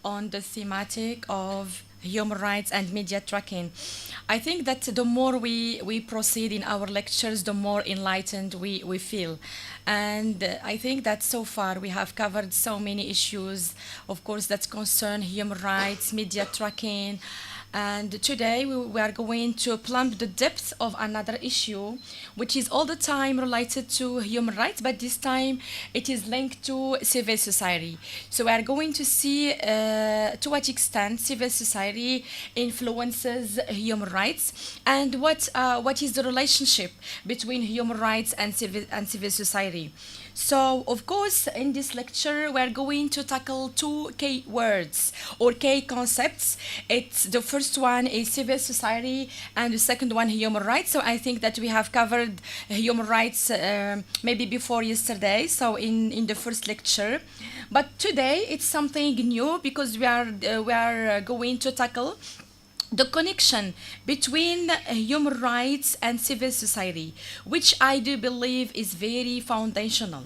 on the thematic of human rights and media tracking. I think that the more we proceed in our lectures, the more enlightened we feel. And I think that so far we have covered so many issues, of course, that concern human rights, media tracking, and today we are going to plumb the depth of another issue, which is all the time related to human rights, but this time it is linked to civil society. So we are going to see to what extent civil society influences human rights, and what is the relationship between human rights and civil society. So, of course, in this lecture, we're going to tackle two key words or key concepts. It's the first one is civil society, and the second one human rights. So I think that we have covered human rights maybe before yesterday. So in the first lecture, but today it's something new because we are going to tackle the connection between human rights and civil society, which I do believe is very foundational.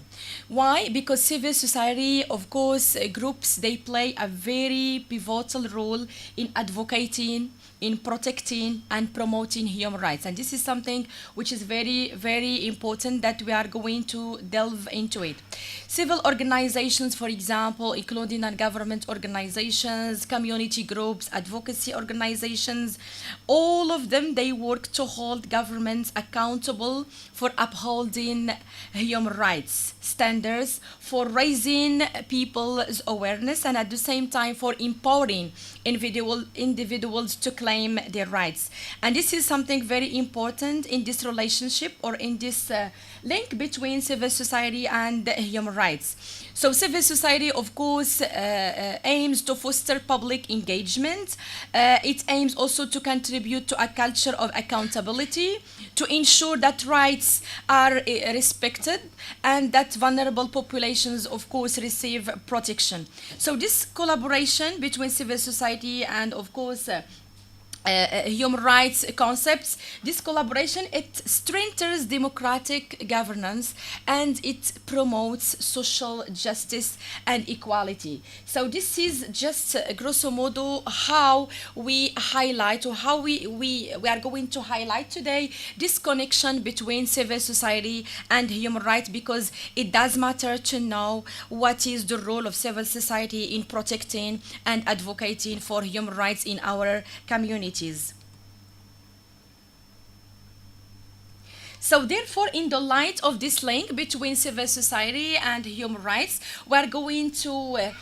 Why? Because civil society, of course, groups, they play a very pivotal role in advocating, in protecting and promoting human rights. And this is something which is very, very important that we are going to delve into it. Civil organizations, for example, including non-government organizations, community groups, advocacy organizations, all of them, they work to hold governments accountable for upholding human rights standards, for raising people's awareness, and at the same time for empowering individuals to claim their rights. And this is something very important in this relationship or in this link between civil society and human rights. So civil society, of course, aims to foster public engagement. It aims also to contribute to a culture of accountability, to ensure that rights are respected and that vulnerable populations, of course, receive protection. So this collaboration between civil society and, of course, human rights concepts, this collaboration, it strengthens democratic governance and it promotes social justice and equality. So this is just grosso modo how we highlight, or how we are going to highlight today this connection between civil society and human rights, because it does matter to know what is the role of civil society in protecting and advocating for human rights in our communities. So therefore, in the light of this link between civil society and human rights, we are going to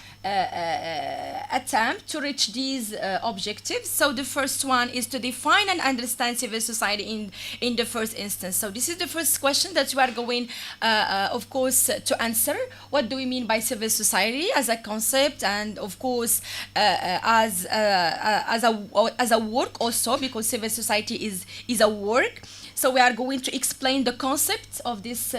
attempt to reach these objectives. So the first one is to define and understand civil society in the first instance. So this is the first question that we are going, of course, to answer. What do we mean by civil society as a concept, and of course as a work also, because civil society is a work. So we are going to explain the concept of this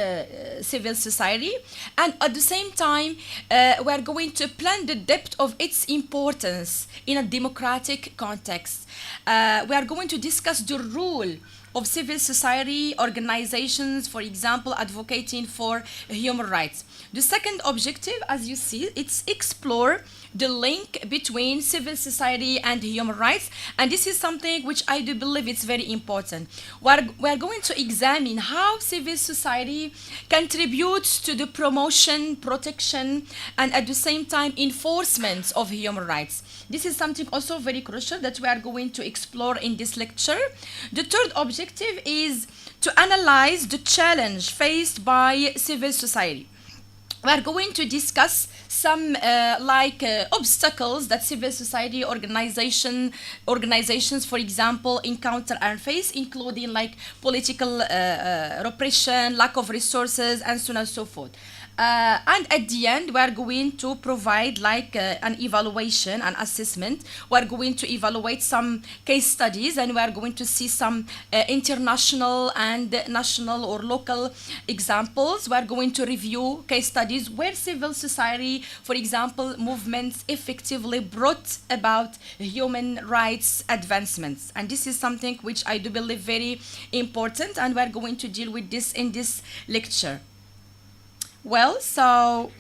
civil society, and at the same time, we are going to plan the depth of its importance in a democratic context. We are going to discuss the role of civil society organizations, for example, advocating for human rights. The second objective, as you see, it's explore the link between civil society and human rights, and this is something which I do believe it's very important. We're going to examine how civil society contributes to the promotion, protection, and at the same time enforcement of human rights. This is something also very crucial that we are going to explore in this lecture. The third objective is to analyze the challenge faced by civil society. We are going to discuss some obstacles that civil society organizations, for example, encounter and face, including like political repression, lack of resources, and so on and so forth. And at the end, we are going to provide an evaluation, an assessment. We are going to evaluate some case studies, and we are going to see some international and national or local examples. We are going to review case studies where civil society, for example, movements effectively brought about human rights advancements. And this is something which I do believe very important, and we are going to deal with this in this lecture. Well, so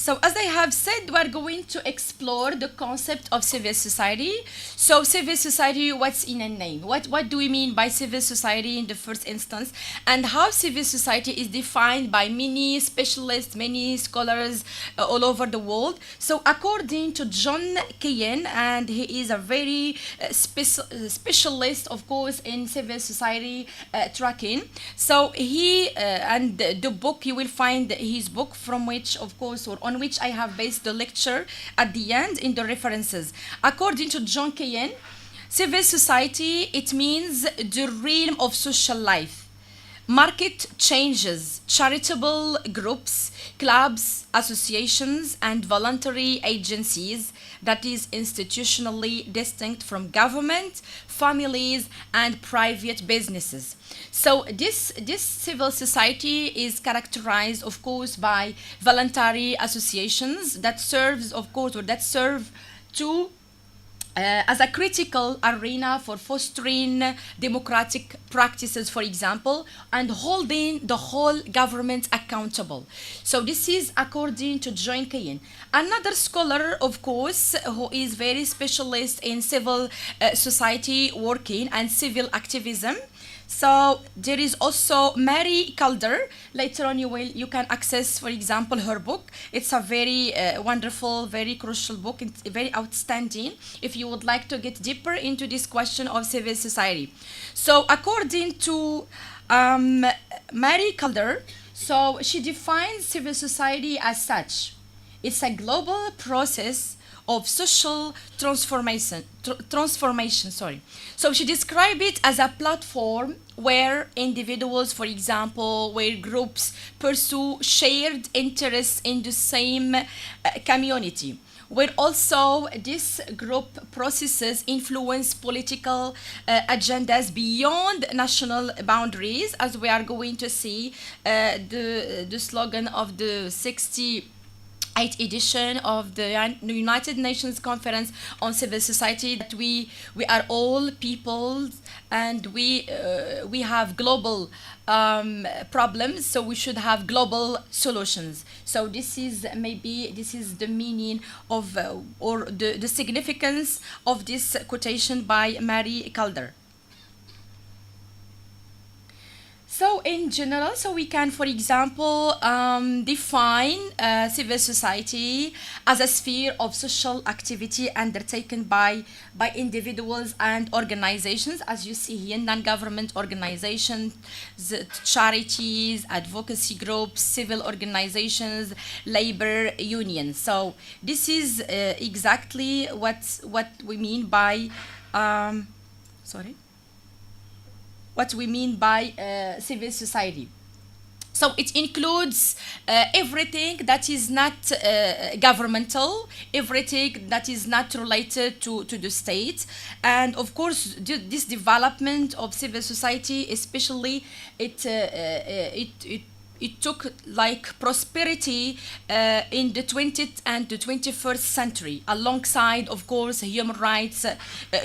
So as I have said, we're going to explore the concept of civil society. So civil society, what's in a name? What do we mean by civil society in the first instance? And how civil society is defined by many specialists, many scholars all over the world. So according to John GIAN, and he is a very specialist, of course, in civil society tracking. So he and the book, you will find his book from which, of course, or on which I have based the lecture at the end in the references. According to John GIAN, civil society, it means the realm of social life, market changes, charitable groups, clubs, associations, and voluntary agencies that is institutionally distinct from government, families, and private businesses. So this civil society is characterized, of course, by voluntary associations that serves, of course, or that serve to as a critical arena for fostering democratic practices, for example, and holding the whole government accountable. So this is according to John GIAN. Another scholar, of course, who is very specialist in civil society working and civil activism. So there is also Mary Calder. Later on, you can access, for example, her book. It's a very wonderful, very crucial book. It's very outstanding if you would like to get deeper into this question of civil society. So according to Mary Calder, so she defines civil society as such. It's a global process of social transformation. So she described it as a platform where individuals, for example, where groups pursue shared interests in the same community, where also this group processes influence political agendas beyond national boundaries, as we are going to see the slogan of the 68th edition of the United Nations Conference on Civil Society, that we are all peoples, and we have global problems, so we should have global solutions. So this is the meaning of or the significance of this quotation by Mary Calder. So in general, so we can, for example, define civil society as a sphere of social activity undertaken by individuals and organizations, as you see here, non-government organizations, charities, advocacy groups, civil organizations, labor unions. So this is exactly what we mean by what we mean by civil society. So it includes everything that is not governmental, everything that is not related to the state. And of course, this development of civil society, especially, it took like prosperity in the 20th and the 21st century, alongside, of course, human rights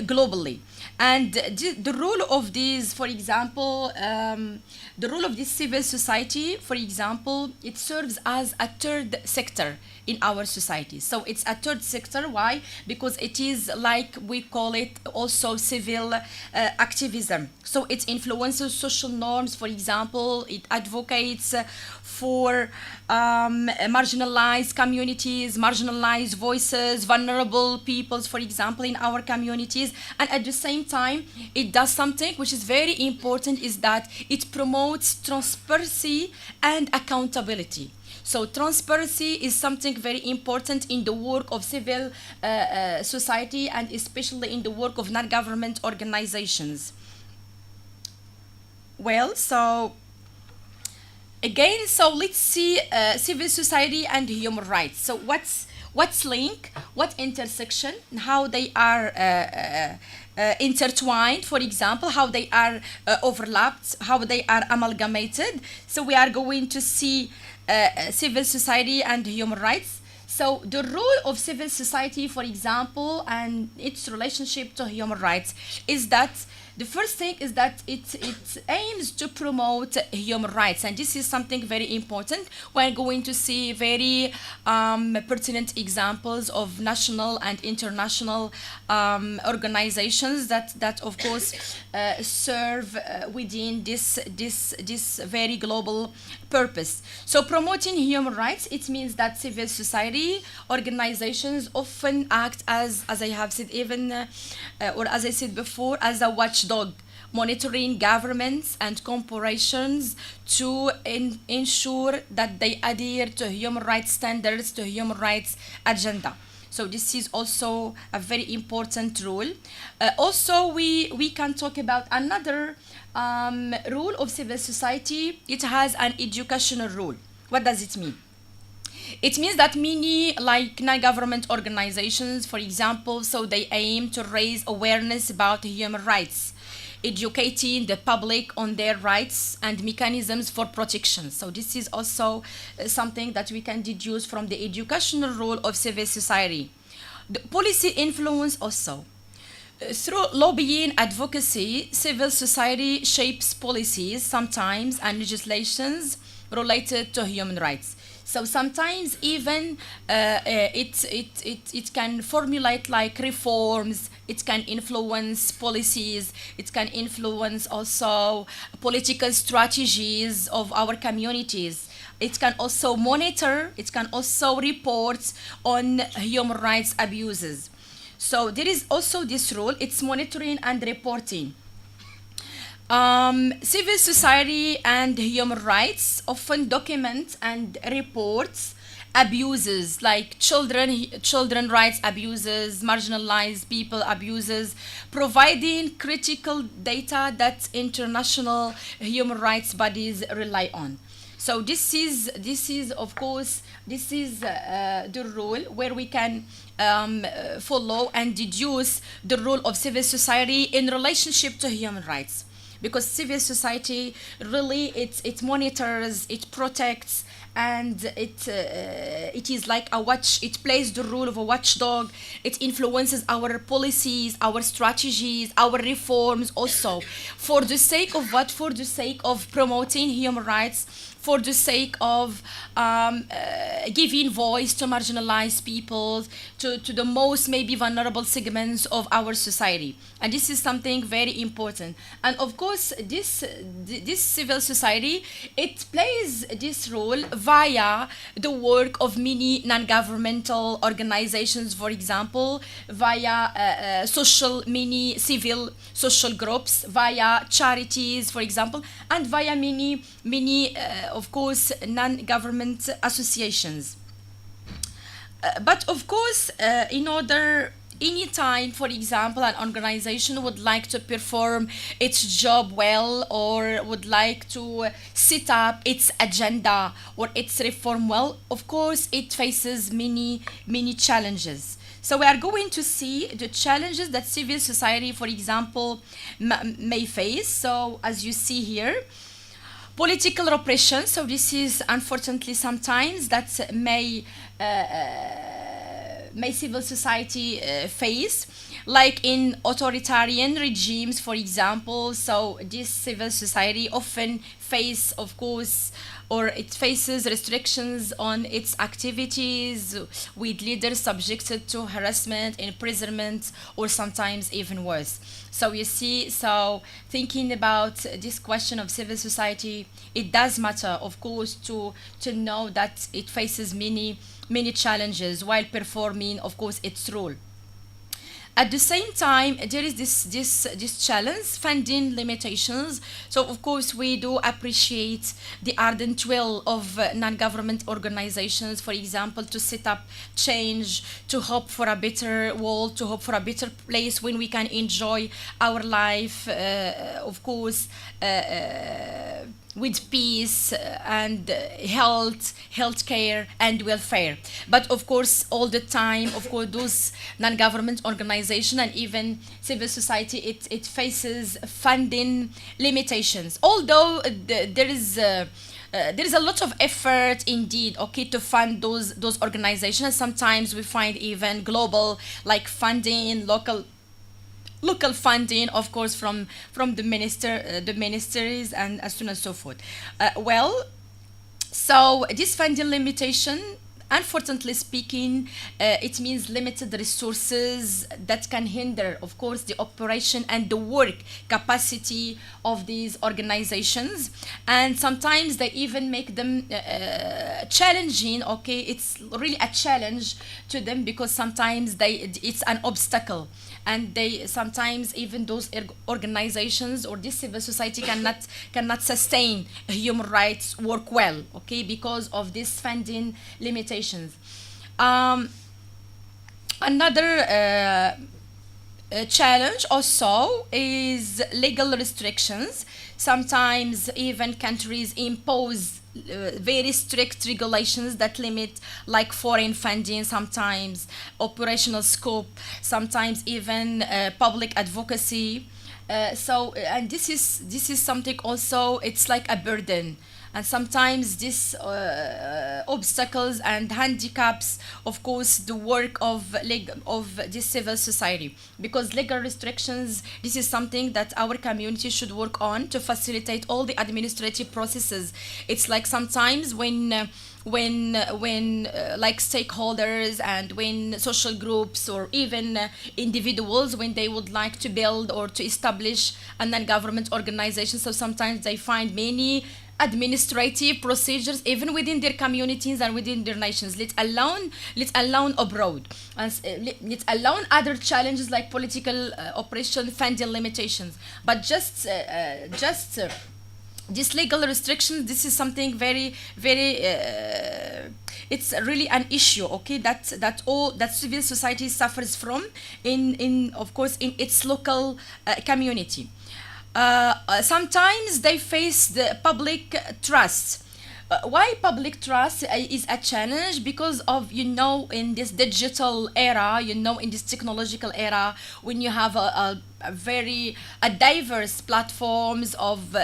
globally. And the role of these, for example, the role of this civil society, for example, it serves as a third sector in our society. So it's a third sector. Why? Because it is, like we call it, also civil activism. So it influences social norms. For example, it advocates for marginalized communities, marginalized voices, vulnerable peoples, for example, in our communities. And at the same time, it does something which is very important, is that it promotes transparency and accountability. So transparency is something very important in the work of civil society, and especially in the work of non-government organizations. Well, so again, so let's see civil society and human rights. So what's link, what intersection, how they are intertwined, for example, how they are overlapped, how they are amalgamated. So we are going to see civil society and human rights. So the role of civil society, for example, and its relationship to human rights is that The first thing is that it aims to promote human rights, and this is something very important. We're going to see very pertinent examples of national and international organizations that of course serve within this very global purpose. So promoting human rights, it means that civil society organizations often act as I have said, even or as I said before, as a watchdog, monitoring governments and corporations to ensure that they adhere to human rights standards, to human rights agenda. So this is also a very important rule. Also, we can talk about another rule of civil society. It has an educational rule. What does it mean? It means that many, like non-government organizations, for example, so they aim to raise awareness about human rights, educating the public on their rights and mechanisms for protection. So this is also something that we can deduce from the educational role of civil society. The policy influence also. Through lobbying advocacy, civil society shapes policies sometimes and legislations related to human rights. So sometimes even it can formulate like reforms, it can influence policies, it can influence also political strategies of our communities. It can also monitor, it can also report on human rights abuses. So there is also this role, it's monitoring and reporting. Civil society and human rights often document and reports abuses like children rights abuses, marginalized people abuses, providing critical data that international human rights bodies rely on. So this is of course this is the rule where we can follow and deduce the role of civil society in relationship to human rights, because civil society really it monitors, it protects, and it is like a watch, it plays the role of a watchdog. It influences our policies, our strategies, our reforms also, for the sake of what? For the sake of promoting human rights, for the sake of giving voice to marginalized people, to the most maybe vulnerable segments of our society. And this is something very important. And of course, this civil society, it plays this role via the work of many non-governmental organizations, for example, via many civil social groups, via charities, for example, and via many of course, non-government associations. But of course, in order, anytime, for example, an organization would like to perform its job well, or would like to set up its agenda or its reform well, of course, it faces many challenges. So we are going to see the challenges that civil society, for example, may face. So as you see here, political repression. So this is unfortunately sometimes that may civil society face, like in authoritarian regimes, for example. So this civil society often face, of course, or it faces restrictions on its activities, with leaders subjected to harassment, imprisonment, or sometimes even worse. So you see, so thinking about this question of civil society, it does matter, of course, to know that it faces many challenges while performing, of course, its role. At the same time, there is this challenge, funding limitations. So of course we do appreciate the ardent will of non-government organizations, for example, to set up change, to hope for a better world, to hope for a better place when we can enjoy our life, of course, with peace and health care and welfare. But of course, all the time, of course, those non-government organization and even civil society, it faces funding limitations. Although there is a lot of effort indeed, okay, to fund those organizations. Sometimes we find even global like funding, local local funding, of course, from the ministries, and as soon as so forth. Well, so this funding limitation, unfortunately speaking, it means limited resources that can hinder, of course, the operation and the work capacity of these organizations, and sometimes they even make them challenging. Okay, it's really a challenge to them because sometimes it's an obstacle, and they sometimes even those organizations or this civil society cannot sustain human rights work well, okay, because of this funding limitations. um, Another challenge also is legal restrictions. Sometimes even countries impose very strict regulations that limit like foreign funding, sometimes operational scope, sometimes even public advocacy. And this is something also, it's like a burden, and sometimes this obstacles and handicaps, of course, the work of this civil society, because legal restrictions, this is something that our community should work on to facilitate all the administrative processes. It's like sometimes when like stakeholders and when social groups or even individuals, when they would like to build or to establish a non-government organization, so sometimes they find many administrative procedures even within their communities and within their nations, let alone abroad, and let alone other challenges like political operation funding limitations. But just these legal restrictions, this is something very very it's really an issue, okay, that civil society suffers from in of course in its local community. Sometimes they face the public trust. Why public trust is a challenge? Because of, in this digital era, in this technological era, when you have a very diverse platforms of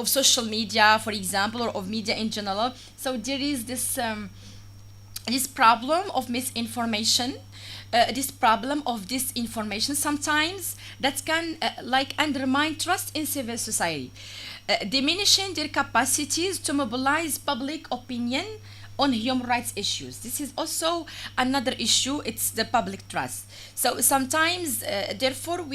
social media, for example, or of media in general. So there is this problem of misinformation, this problem of disinformation sometimes that can like undermine trust in civil society, diminishing their capacities to mobilize public opinion on human rights issues. This is also another issue. It's the public trust. So sometimes, therefore,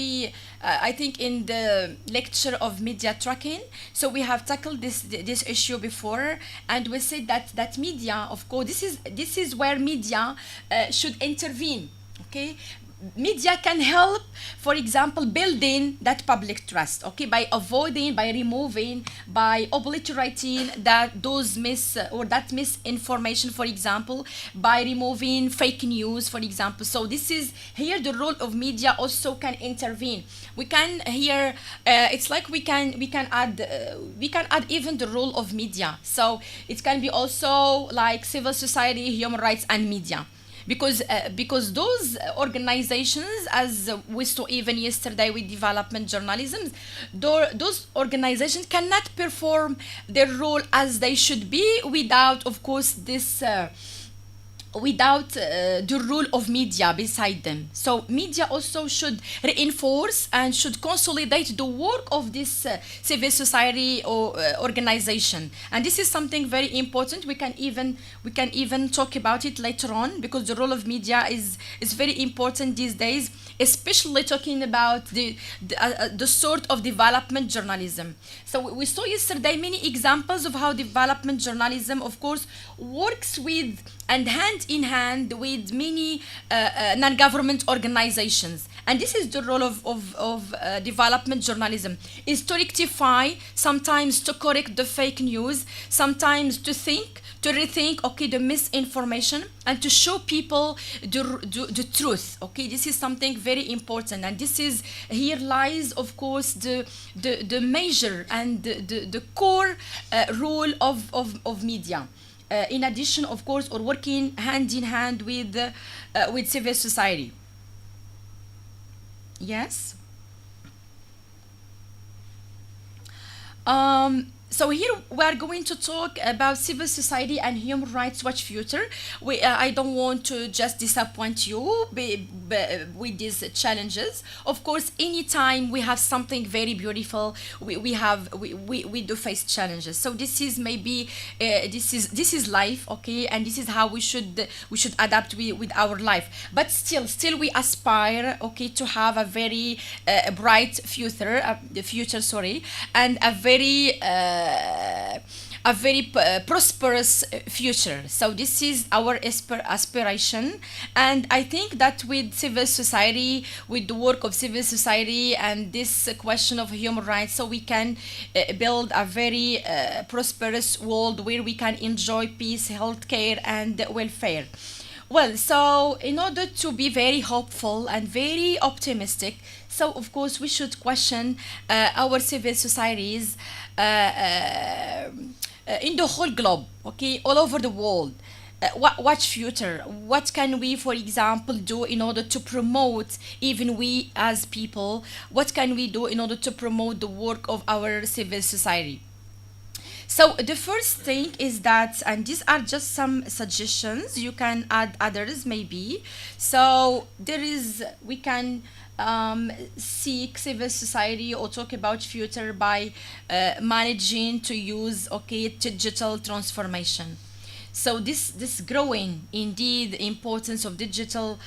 I think in the lecture of media tracking, so we have tackled this issue before, and we said that media, of course, this is where media should intervene. Okay, media can help, for example, building that public trust, okay, by avoiding, by removing, by obliterating that misinformation, for example, by removing fake news, for example. So this is here the role of media also can intervene. We can here it's like we can add even the role of media. So it can be also like civil society, human rights, and media, because those organizations, as we saw even yesterday with development journalism, those organizations cannot perform their role as they should be without, of course, this without the role of media beside them. So media also should reinforce and should consolidate the work of this civil society or organization, and this is something very important. We can even talk about it later on, because the role of media is very important these days, especially talking about the sort of development journalism. So we saw yesterday many examples of how development journalism, of course, works with and hand in hand with many non-government organizations. And this is the role of development journalism, is to rectify, sometimes to correct the fake news, sometimes to rethink, okay, the misinformation, and to show people the truth. Okay, this is something very important, and here lies, of course, the major and the core role of media. In addition, of course, or working hand in hand with civil society. Yes. So here we are going to talk about civil society and human rights watch future. I don't want to just disappoint you with these challenges. Of course, anytime we have something very beautiful, we do face challenges. So this is maybe this is life, okay, and this is how we should adapt with our life. But still we aspire, okay, to have a very bright future, the future, sorry, and a very prosperous future. So this is our aspiration, and I think that with civil society, with the work of civil society, and this question of human rights, so we can build a very prosperous world where we can enjoy peace, healthcare, and welfare. Well, so in order to be very hopeful and very optimistic, so of course we should question our civil societies in the whole globe, okay, all over the world. What future? What can we, for example, do in order to promote, even we as people, what can we do in order to promote the work of our civil society? So the first thing is that, and these are just some suggestions, you can add others maybe. So we can seek civil society or talk about future by managing to use, okay, digital transformation. So this growing indeed importance of digital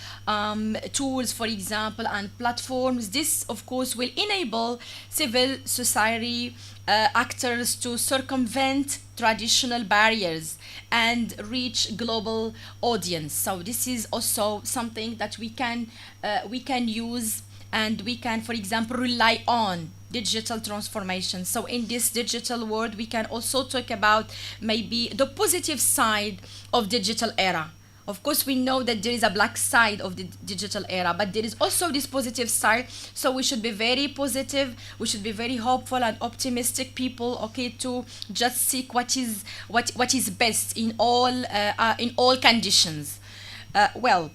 tools, for example, and platforms. This of course will enable civil society actors to circumvent traditional barriers and reach global audience. So this is also something that we can use, and we can, for example, rely on digital transformation. So in this digital world, we can also talk about maybe the positive side of digital era. Of course, we know that there is a black side of the digital era, but there is also this positive side. So we should be very positive. We should be very hopeful and optimistic people. Okay, to just seek what is best in all conditions. Well,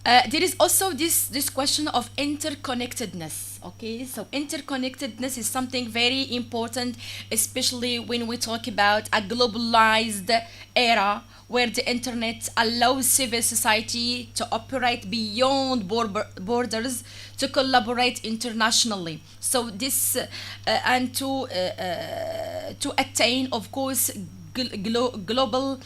there is also this question of interconnectedness. Okay, so interconnectedness is something very important, especially when we talk about a globalized era where the internet allows civil society to operate beyond borders, to collaborate internationally. So this and to attain, of course, global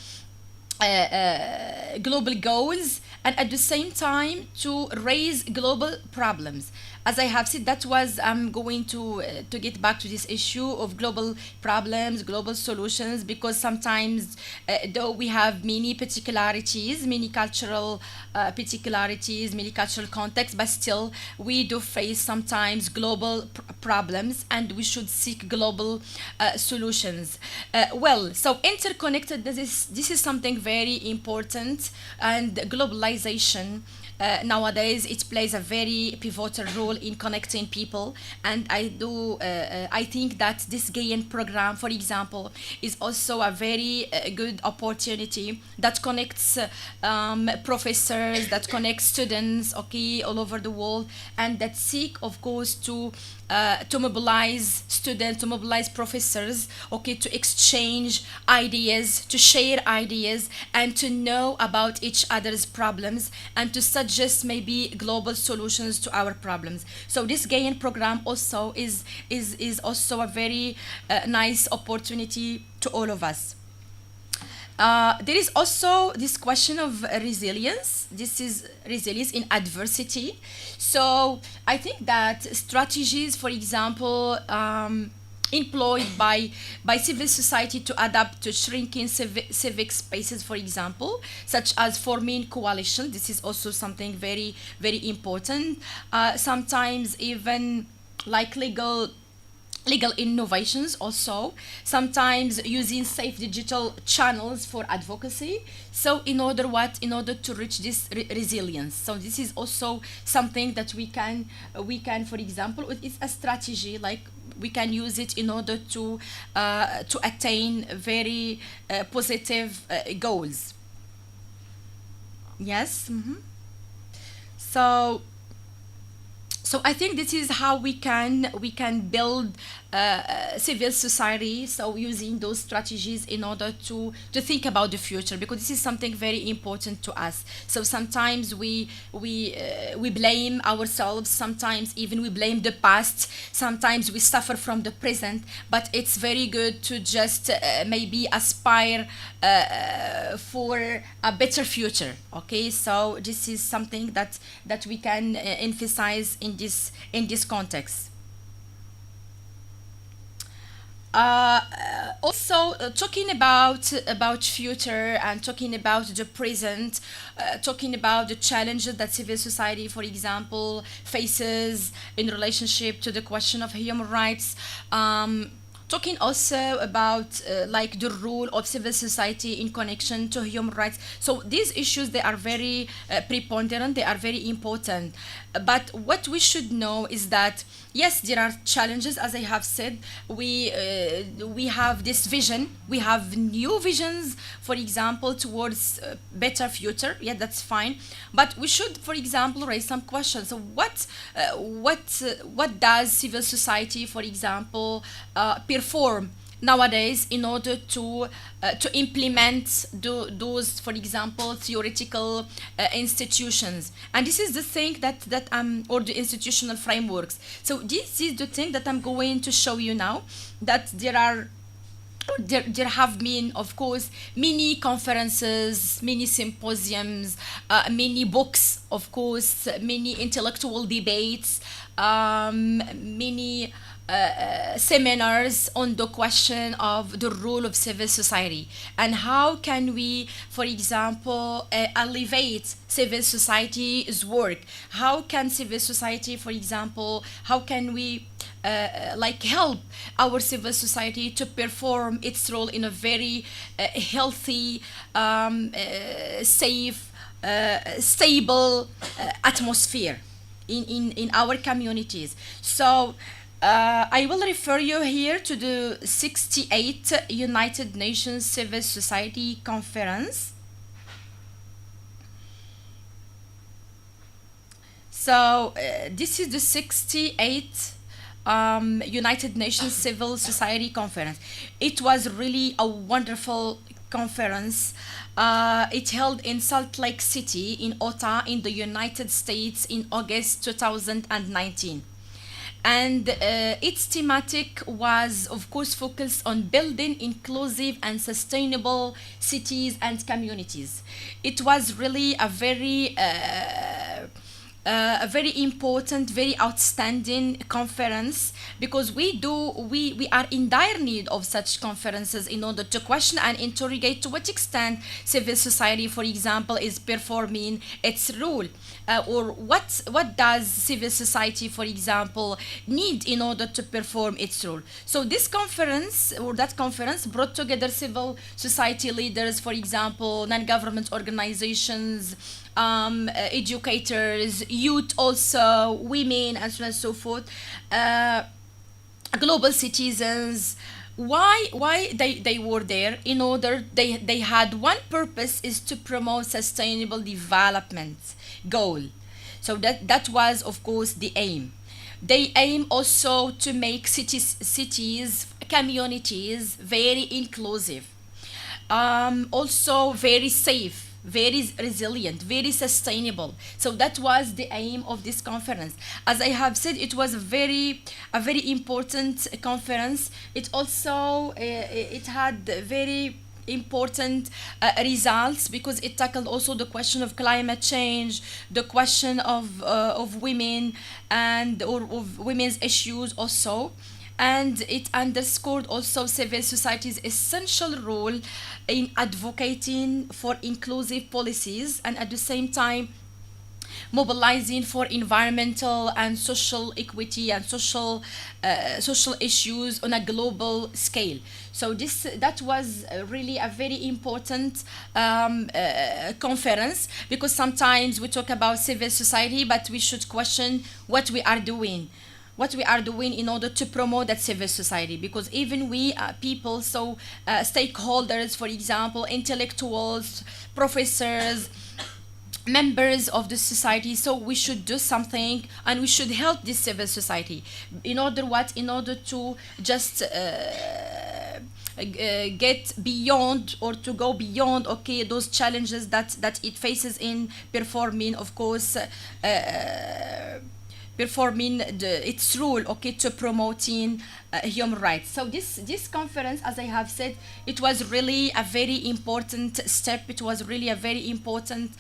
goals, and at the same time to raise global problems. As I have said, that was I'm going to get back to this issue of global problems, global solutions, because sometimes though we have many particularities, many cultural particularities, many cultural contexts, but still we do face sometimes global problems, and we should seek global solutions. Well, so interconnectedness this is something very important, and globalization nowadays it plays a very pivotal role in connecting people. And I think that this GIAN program, for example, is also a very good opportunity that connects professors, that connects students, okay, all over the world, and that seek, of course, to mobilize students, to mobilize professors, okay, to exchange ideas, to share ideas, and to know about each other's problems, and to suggest maybe global solutions to our problems. So this GIAN program also is also a very nice opportunity to all of us. There is also this question of resilience. This is resilience in adversity. So I think that strategies, for example, employed by civil society to adapt to shrinking civic spaces, for example, such as forming coalition. This is also something very, very important. Sometimes even like legal innovations also, sometimes using safe digital channels for advocacy. So in order to reach this resilience. So this is also something that we can, for example, it's a strategy, like we can use it in order to attain very positive goals. Yes. So So I think this is how we can build civil society. So using those strategies in order to think about the future, because this is something very important to us. So sometimes we blame ourselves. Sometimes even we blame the past. Sometimes we suffer from the present. But it's very good to just maybe aspire for a better future. Okay, so this is something that we can emphasize in this context. Also, talking about future and talking about the present, talking about the challenges that civil society, for example, faces in relationship to the question of human rights. Talking also about like the role of civil society in connection to human rights. So these issues, they are very preponderant, they are very important. But what we should know is that yes, there are challenges, as I have said. We have this vision, we have new visions, for example, towards better future. Yeah, that's fine. But we should, for example, raise some questions. So what does civil society, for example, perform nowadays in order to implement those, for example, theoretical institutions. And this is the thing that or the institutional frameworks. So this is the thing that I'm going to show you now, that there have been, of course, many conferences, many symposiums, many books, of course, many intellectual debates, many seminars on the question of the role of civil society and how can we, for example, elevate civil society's work. How can civil society, for example, how can we like help our civil society to perform its role in a very healthy, safe, stable atmosphere in our communities. So I will refer you here to the 68th United Nations Civil Society Conference. So this is the 68th United Nations Civil Society Conference. It was really a wonderful conference. It held in Salt Lake City in Utah in the United States in August 2019. And its thematic was, of course, focused on building inclusive and sustainable cities and communities. It was really a very important, very outstanding conference, because we are in dire need of such conferences in order to question and interrogate to what extent civil society, for example, is performing its role, or what does civil society, for example, need in order to perform its role. So this conference, or that conference, brought together civil society leaders, for example, non-government organizations, educators, youth, also women, and so on and so forth, global citizens. Why they were there? In order, they had one purpose, is to promote sustainable development goal. So that was, of course, the aim. They aim also to make cities, communities very inclusive, also very safe, very resilient, very sustainable. So that was the aim of this conference. As I have said, it was a very important conference. It also it had very important results, because it tackled also the question of climate change, the question of women, and or of women's issues also. And it underscored also civil society's essential role in advocating for inclusive policies, and at the same time mobilizing for environmental and social equity and social issues on a global scale. So that was really a very important conference, because sometimes we talk about civil society, but we should question what we are doing, in order to promote that civil society. Because even we people, so stakeholders, for example, intellectuals, professors, members of the society, so we should do something and we should help this civil society in order what, in order to just get beyond, or to go beyond, okay, those challenges that it faces in performing, of course, performing its role, okay, to promoting human rights. So this conference, as I have said, it was really a very important step. It was really a very important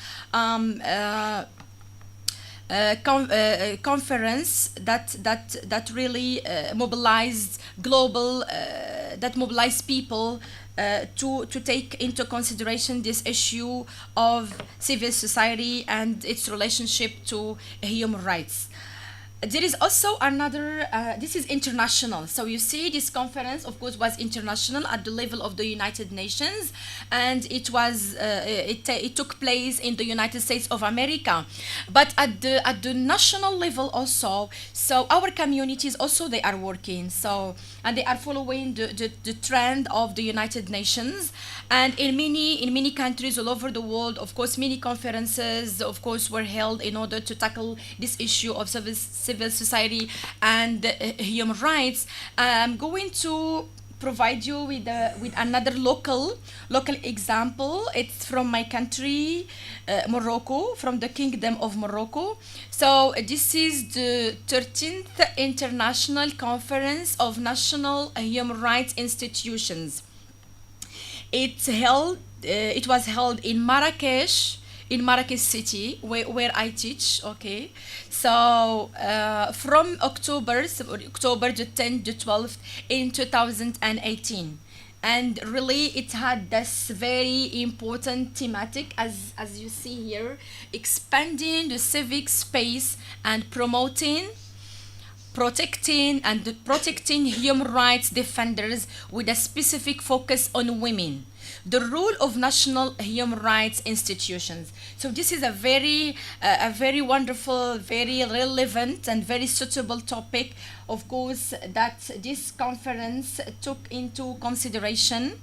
conference that really mobilized global, that mobilized people to take into consideration this issue of civil society and its relationship to human rights. There is also another, this is international. So you see, this conference, of course, was international at the level of the United Nations, and it was, it took place in the United States of America. But at the national level also, so our communities also, they are working. So, and they are following the trend of the United Nations. And in many countries all over the world, of course, many conferences, of course, were held in order to tackle this issue of civil society and human rights. I'm going to provide you with another local example. It's from my country, Morocco, from the Kingdom of Morocco. So this is the 13th International Conference of National Human Rights Institutions. It was held in Marrakesh, in Marrakech city, where I teach. Okay, so from October the 10th to 12th in 2018. And really it had this very important thematic, as you see here, expanding the civic space and protecting human rights defenders with a specific focus on women, the role of national human rights institutions. So this is a very wonderful, very relevant, and very suitable topic, of course, that this conference took into consideration.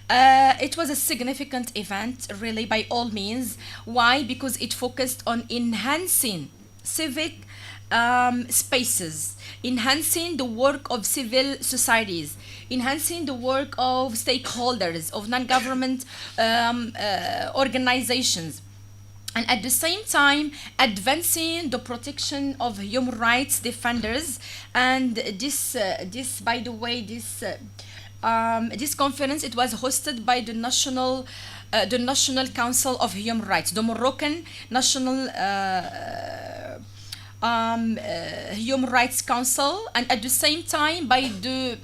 It was a significant event, really, by all means. Why? Because it focused on enhancing civic spaces, enhancing the work of civil societies, enhancing the work of stakeholders, of non-government organizations, and at the same time advancing the protection of human rights defenders. And this by the way, this conference, it was hosted by the National Council of Human Rights, the Moroccan National Human Rights Council, and at the same time by the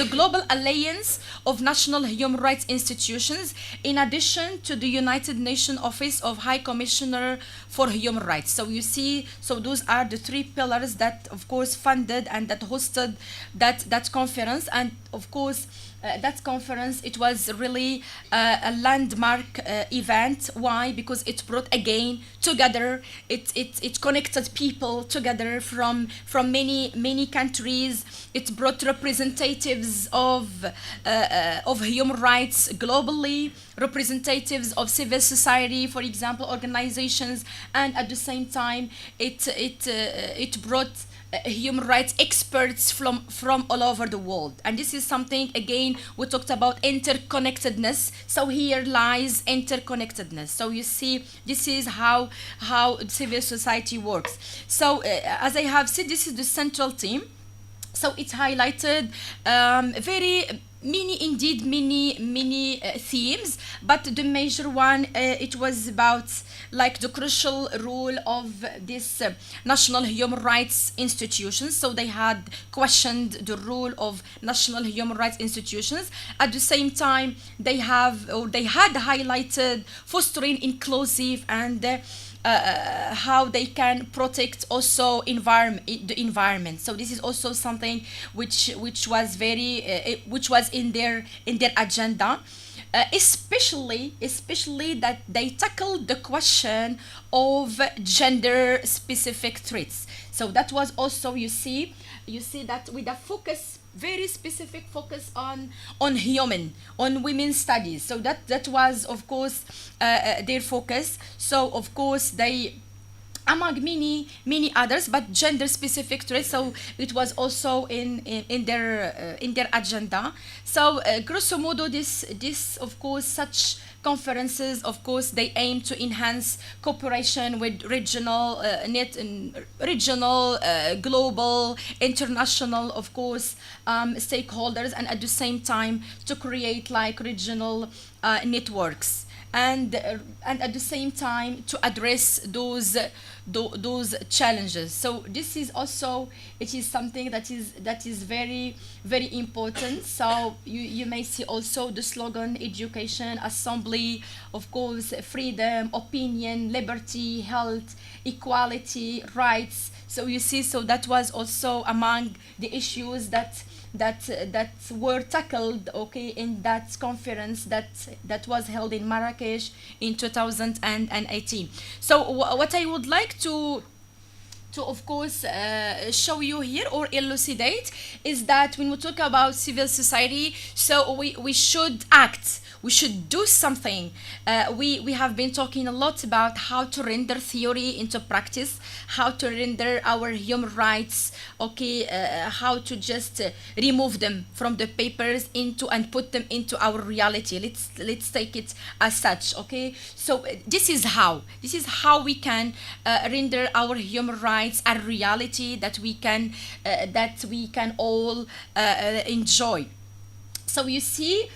Global Alliance of National Human Rights Institutions, in addition to the United Nations Office of High Commissioner for Human Rights. So you see, so those are the three pillars that, of course, funded and that hosted that conference. And of course, that conference, it was really a landmark event. Why? Because it brought again together, it connected people together from many countries. It brought representatives of human rights globally, representatives of civil society, for example, organizations, and at the same time it brought human rights experts from all over the world. And this is something, again, we talked about interconnectedness. So here lies interconnectedness. So you see, this is how civil society works. So as I have said, this is the central theme. So it highlighted many themes, but the major one, it was about like the crucial role of this national human rights institutions. So they had questioned the role of national human rights institutions. At the same time, they had highlighted fostering inclusive and how they can protect also the environment. So this is also something which was which was in their agenda, especially that they tackled the question of gender specific threats. So that was also, you see, you see that with a focus, very specific focus on human, on women's studies. So that was of course their focus. So of course they, among many others, but gender specific traits, so it was also in their agenda. So grosso modo, this of course, such conferences, of course, they aim to enhance cooperation with regional regional, global, international, of course, stakeholders, and at the same time to create like regional networks, and at the same time to address those challenges. So this is also, it is something that is very very important. So you may see also the slogan: education, assembly, of course, freedom, opinion, liberty, health, equality, rights. So you see, so that was also among the issues that were tackled, okay, in that conference that was held in Marrakesh in 2018. So what I would like to of course show you here or elucidate is that when we talk about civil society, so we should act, we should do something. We have been talking a lot about how to render theory into practice, how to render our human rights, okay, how to just remove them from the papers into and put them into our reality. Let's take it as such, okay. So this is how we can render our human rights a reality that we can all enjoy. So you see,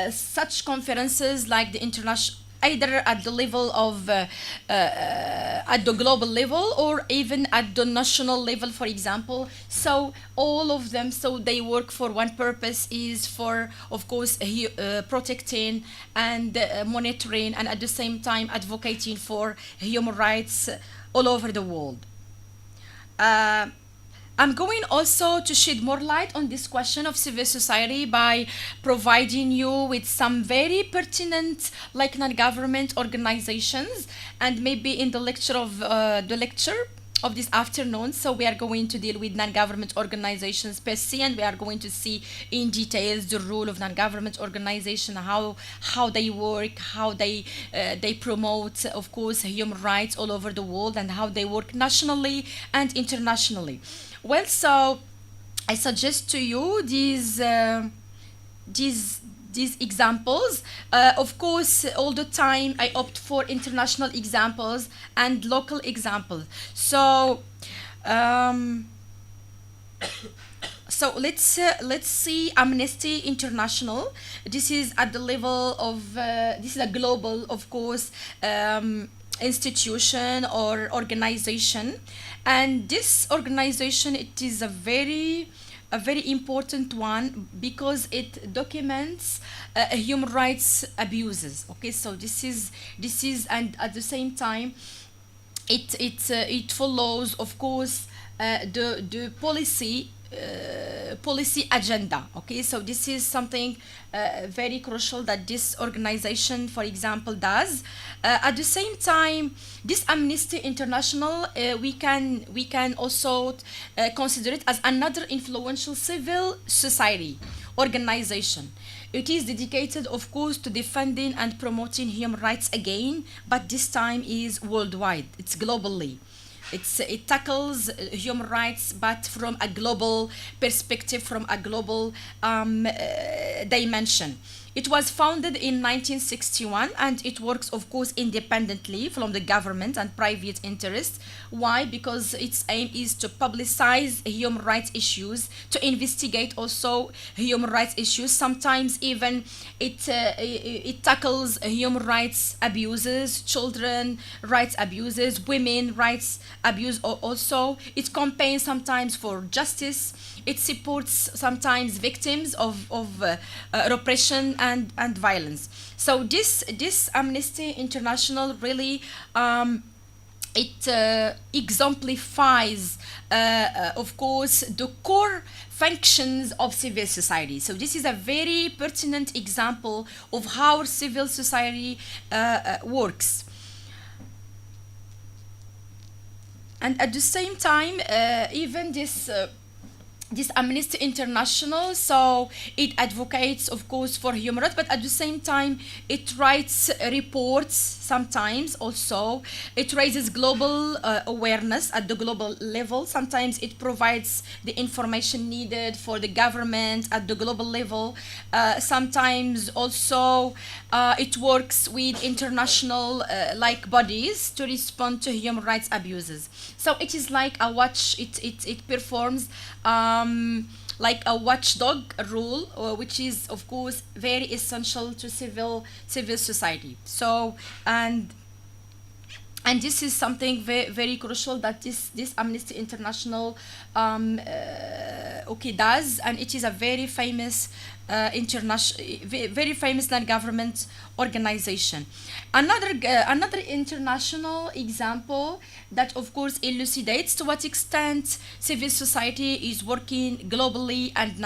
such conferences like the international, either at the level of at the global level or even at the national level, for example. So all of them, so they work for one purpose, is for, of course, protecting and monitoring, and at the same time advocating for human rights all over the world. Uh, I'm going also to shed more light on this question of civil society by providing you with some very pertinent, like, non-government organizations, and maybe in the lecture of this afternoon. So we are going to deal with non-government organizations per se, and we are going to see in details the role of non-government organization, how they work, how they promote, of course, human rights all over the world, and how they work nationally and internationally. Well, so I suggest to you these these examples. Of course, all the time I opt for international examples and local examples. So, um, so let's see Amnesty International. This is at the level of this is a global, of course, institution or organization, and this organization, it is a very important one because it documents human rights abuses. Okay, so this is, and at the same time it follows, of course, the policy agenda. Okay, so this is something very crucial that this organization, for example, does. At the same time, this Amnesty International, we can also consider it as another influential civil society organization. It is dedicated, of course, to defending and promoting human rights again, but this time is worldwide. It's globally. It tackles human rights, but from a global perspective, from a global dimension. It was founded in 1961, and it works, of course, independently from the government and private interests. Why? Because its aim is to publicize human rights issues, to investigate also human rights issues. Sometimes even it tackles human rights abuses, children rights abuses, women rights abuse. Also, it campaigns sometimes for justice. It supports sometimes victims of repression and violence. So this Amnesty International really it exemplifies, of course, the core functions of civil society. So this is a very pertinent example of how civil society works. And at the same time, even this this Amnesty International, so it advocates, of course, for human rights, but at the same time, it writes reports sometimes also. It raises global awareness at the global level. Sometimes it provides the information needed for the government at the global level. Sometimes also it works with international like bodies to respond to human rights abuses. So it is like a watch, it performs like a watchdog role, which is of course very essential to civil society. So and this is something very crucial that this Amnesty International okay does, and it is a very famous international, very famous non-government organization. Another international example that of course elucidates to what extent civil society is working globally and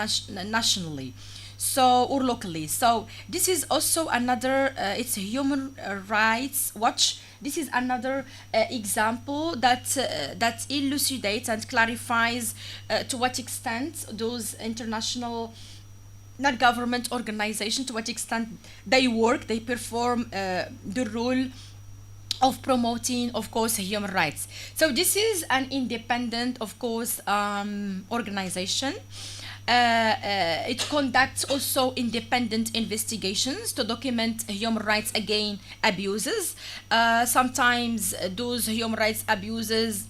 nationally, so or locally. So this is also another it's Human Rights Watch. This is another example that elucidates and clarifies to what extent those international not government organizations, to what extent they work, they perform the role of promoting, of course, human rights. So this is an independent, of course, organization. It conducts also independent investigations to document human rights again abuses. Sometimes those human rights abuses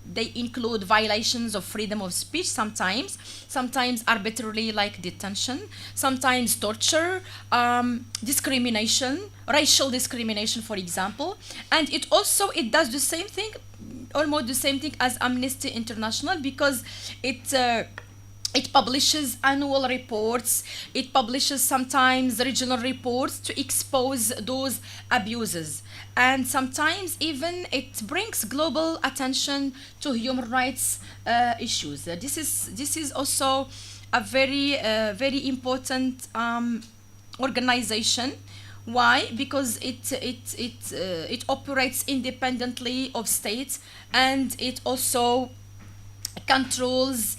they include violations of freedom of speech, sometimes arbitrarily like detention, sometimes torture, discrimination, racial discrimination, for example. And it does the same thing, almost the same thing as Amnesty International, because it publishes annual reports, it publishes sometimes regional reports to expose those abuses. And sometimes even it brings global attention to human rights issues. This is also a very important organization. Why? Because it operates independently of states, and it also controls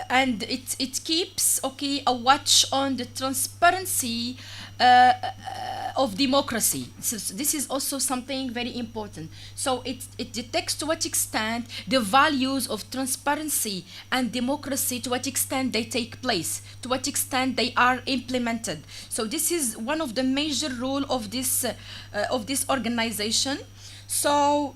and it keeps a watch on the transparency of democracy. So this is also something very important. So it detects to what extent the values of transparency and democracy, to what extent they take place, to what extent they are implemented. So this is one of the major role of this organization. So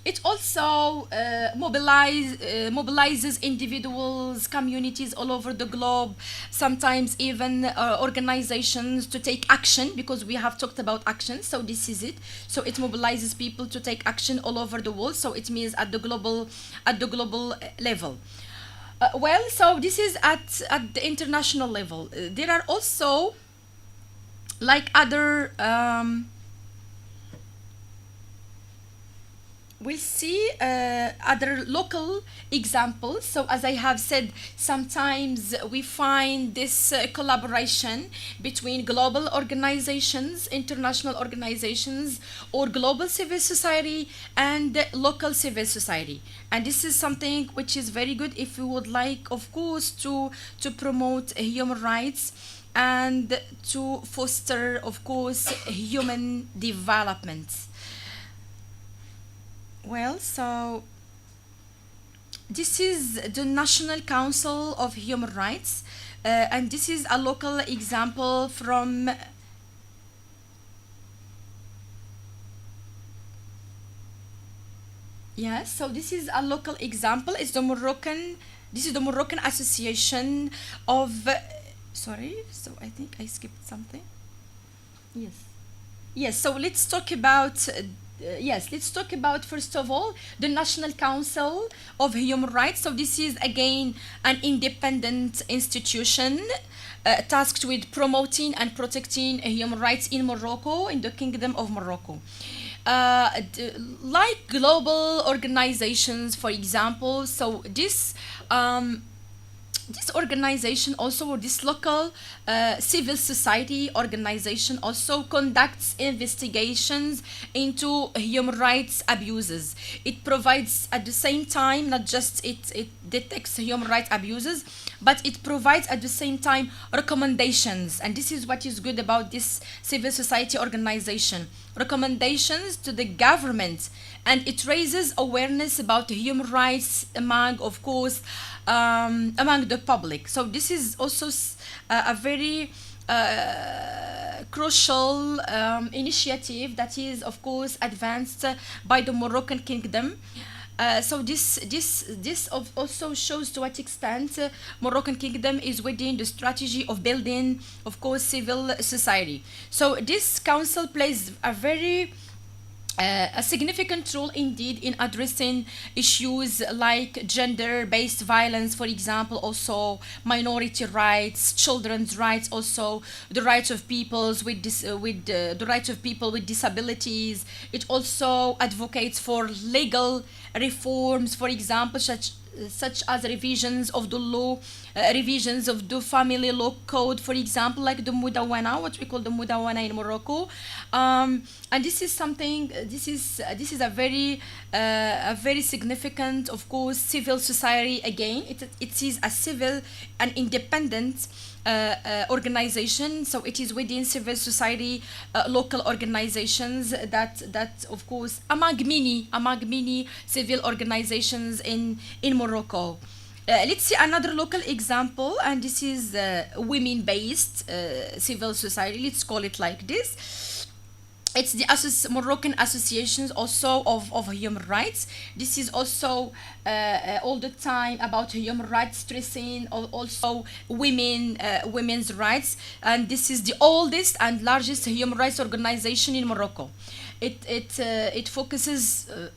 it also mobilizes individuals, communities all over the globe, sometimes even organizations to take action, because we have talked about action. So this is it. So it mobilizes people to take action all over the world. So it means at the global level. Well, so this is at the international level. There are also like other we'll see other local examples. So as I have said, sometimes we find this collaboration between global organizations, international organizations, or global civil society and local civil society. And this is something which is very good if we would like, of course, to promote human rights and to foster, of course, human development. Well, so this is the National Council of Human Rights, and this is a local example from. Yes, so this is a local example. It's the Moroccan. This is the Moroccan Association of. Sorry, so I think I skipped something. Yes. Yes, so let's talk about let's talk about first of all the National Council of Human Rights. So this is again an independent institution tasked with promoting and protecting human rights in Morocco, in the Kingdom of Morocco. Like global organizations, for example, so this organization also, or this local civil society organization also conducts investigations into human rights abuses. It provides at the same time, not just it detects human rights abuses, but it provides at the same time recommendations. And this is what is good about this civil society organization: recommendations to the government, and it raises awareness about human rights among, of course, among the public. So this is also a very crucial initiative that is, of course, advanced by the Moroccan kingdom. So this also shows to what extent Moroccan kingdom is within the strategy of building, of course, civil society. So this council plays a significant role indeed in addressing issues like gender-based violence, for example, also minority rights, children's rights, also the rights of peoples with the rights of people with disabilities. It also advocates for legal reforms, for example, such as revisions of the law, revisions of the family law code, for example, like the Mudawana, what we call the Mudawana in Morocco. And this is something, this is a very significant, of course, civil society. Again, it is a civil and independent organization, so it is within civil society, local organizations that of course among many civil organizations in Morocco. Let's see another local example, and this is women-based civil society. Let's call it like this. It's the Moroccan associations also of human rights. This is also all the time about human rights, stressing also women's rights, and this is the oldest and largest human rights organization in Morocco. It focuses the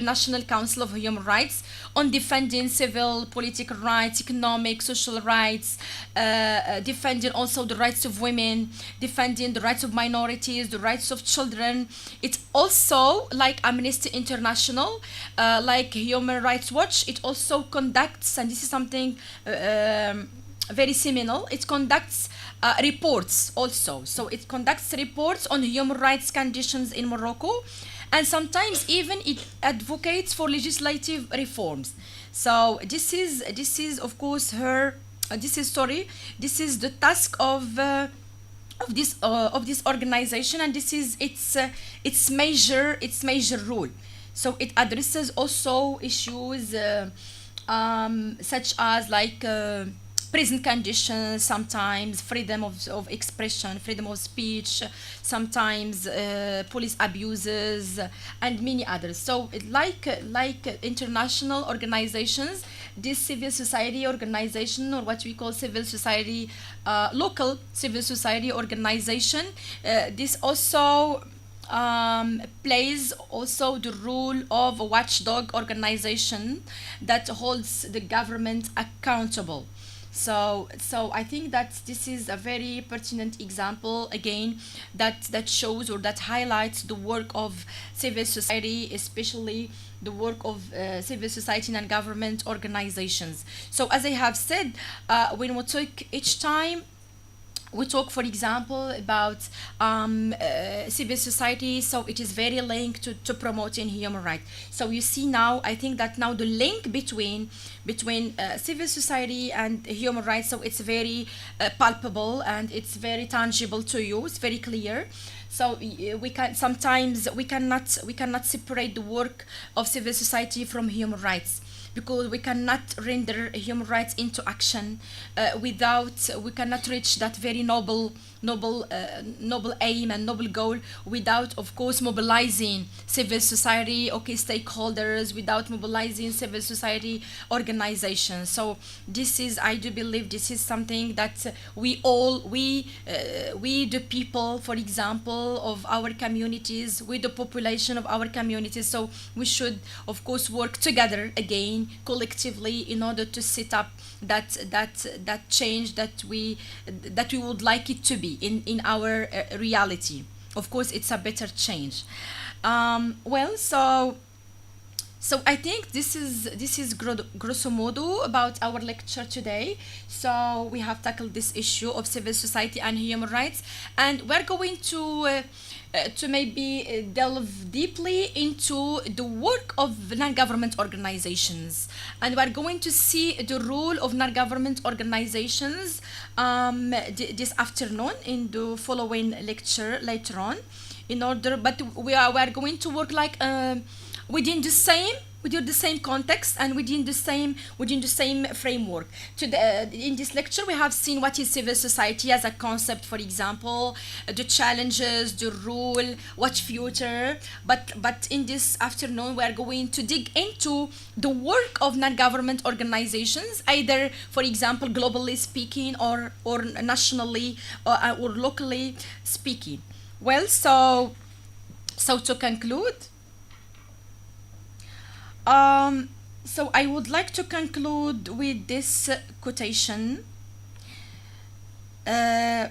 National Council of Human Rights on defending civil, political rights, economic, social rights, defending also the rights of women, defending the rights of minorities, the rights of children. It also, like Amnesty International, like Human Rights Watch, it also conducts, and this is something very seminal, it conducts reports also. So it conducts reports on human rights conditions in Morocco, and sometimes even it advocates for legislative reforms. So this is of course her this is the task of this organization, and this is its major role. So it addresses also issues such as like prison conditions, sometimes freedom of expression, freedom of speech, sometimes police abuses, and many others. So like international organizations, this civil society organization, or what we call civil society, local civil society organization, this also plays also the role of a watchdog organization that holds the government accountable. So I think that this is a very pertinent example again that shows or that highlights the work of civil society, especially the work of civil society and government organizations. So as I have said, when we talk each time we talk, for example, about civil society, so it is very linked to promoting human rights. So you see now, I think that now the link between civil society and human rights, so it's very palpable and it's very tangible to you. It's very clear. So we can sometimes we cannot separate the work of civil society from human rights, because we cannot render human rights into action without we cannot reach that very noble aim and noble goal without, of course, mobilizing civil society, okay, stakeholders, without mobilizing civil society organizations. So this is, I do believe, this is something that we the people, for example, of our communities, with the population of our communities, so we should, of course, work together again collectively in order to set up that change that we would like it to be in our reality. Of course, it's a better change. Well, so So I think this is grosso modo about our lecture today. So we have tackled this issue of civil society and human rights, and we're going to maybe delve deeply into the work of non-government organizations, and we're going to see the role of non-government organizations this afternoon in the following lecture later on. In order, but we are going to work like. Within the same within the same context and within the same framework. In this lecture we have seen what is civil society as a concept, for example, the challenges, the role, what future. But in this afternoon we are going to dig into the work of non-government organizations, either, for example, globally speaking, or nationally, or locally speaking. Well, so to conclude, so I would like to conclude with this quotation. Uh,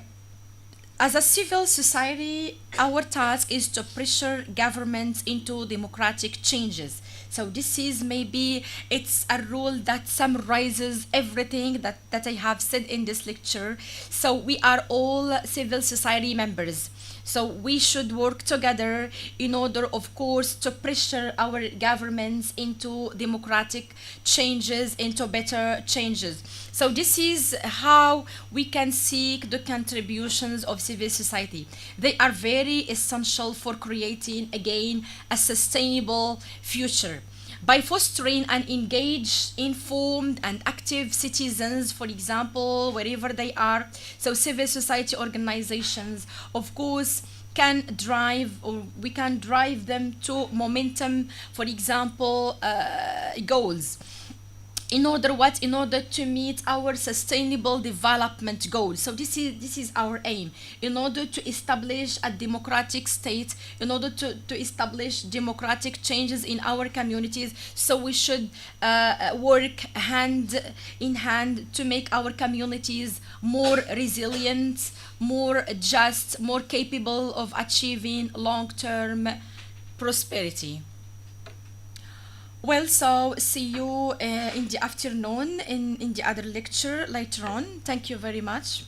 as a civil society, our task is to pressure governments into democratic changes. So this is maybe it's a rule that summarizes everything that I have said in this lecture. So we are all civil society members. So we should work together in order, of course, to pressure our governments into democratic changes, into better changes. So this is how we can seek the contributions of civil society. They are very essential for creating, again, a sustainable future. By fostering and engaged, informed, and active citizens, for example, wherever they are, so civil society organizations, of course, can drive, or we can drive them to momentum, for example, goals. In order to meet our sustainable development goals. So this is our aim, in order to establish a democratic state, in order to establish democratic changes in our communities. So we should work hand in hand to make our communities more resilient, more just, more capable of achieving long-term prosperity. Well, so see you in the afternoon in the other lecture later on. Thank you very much.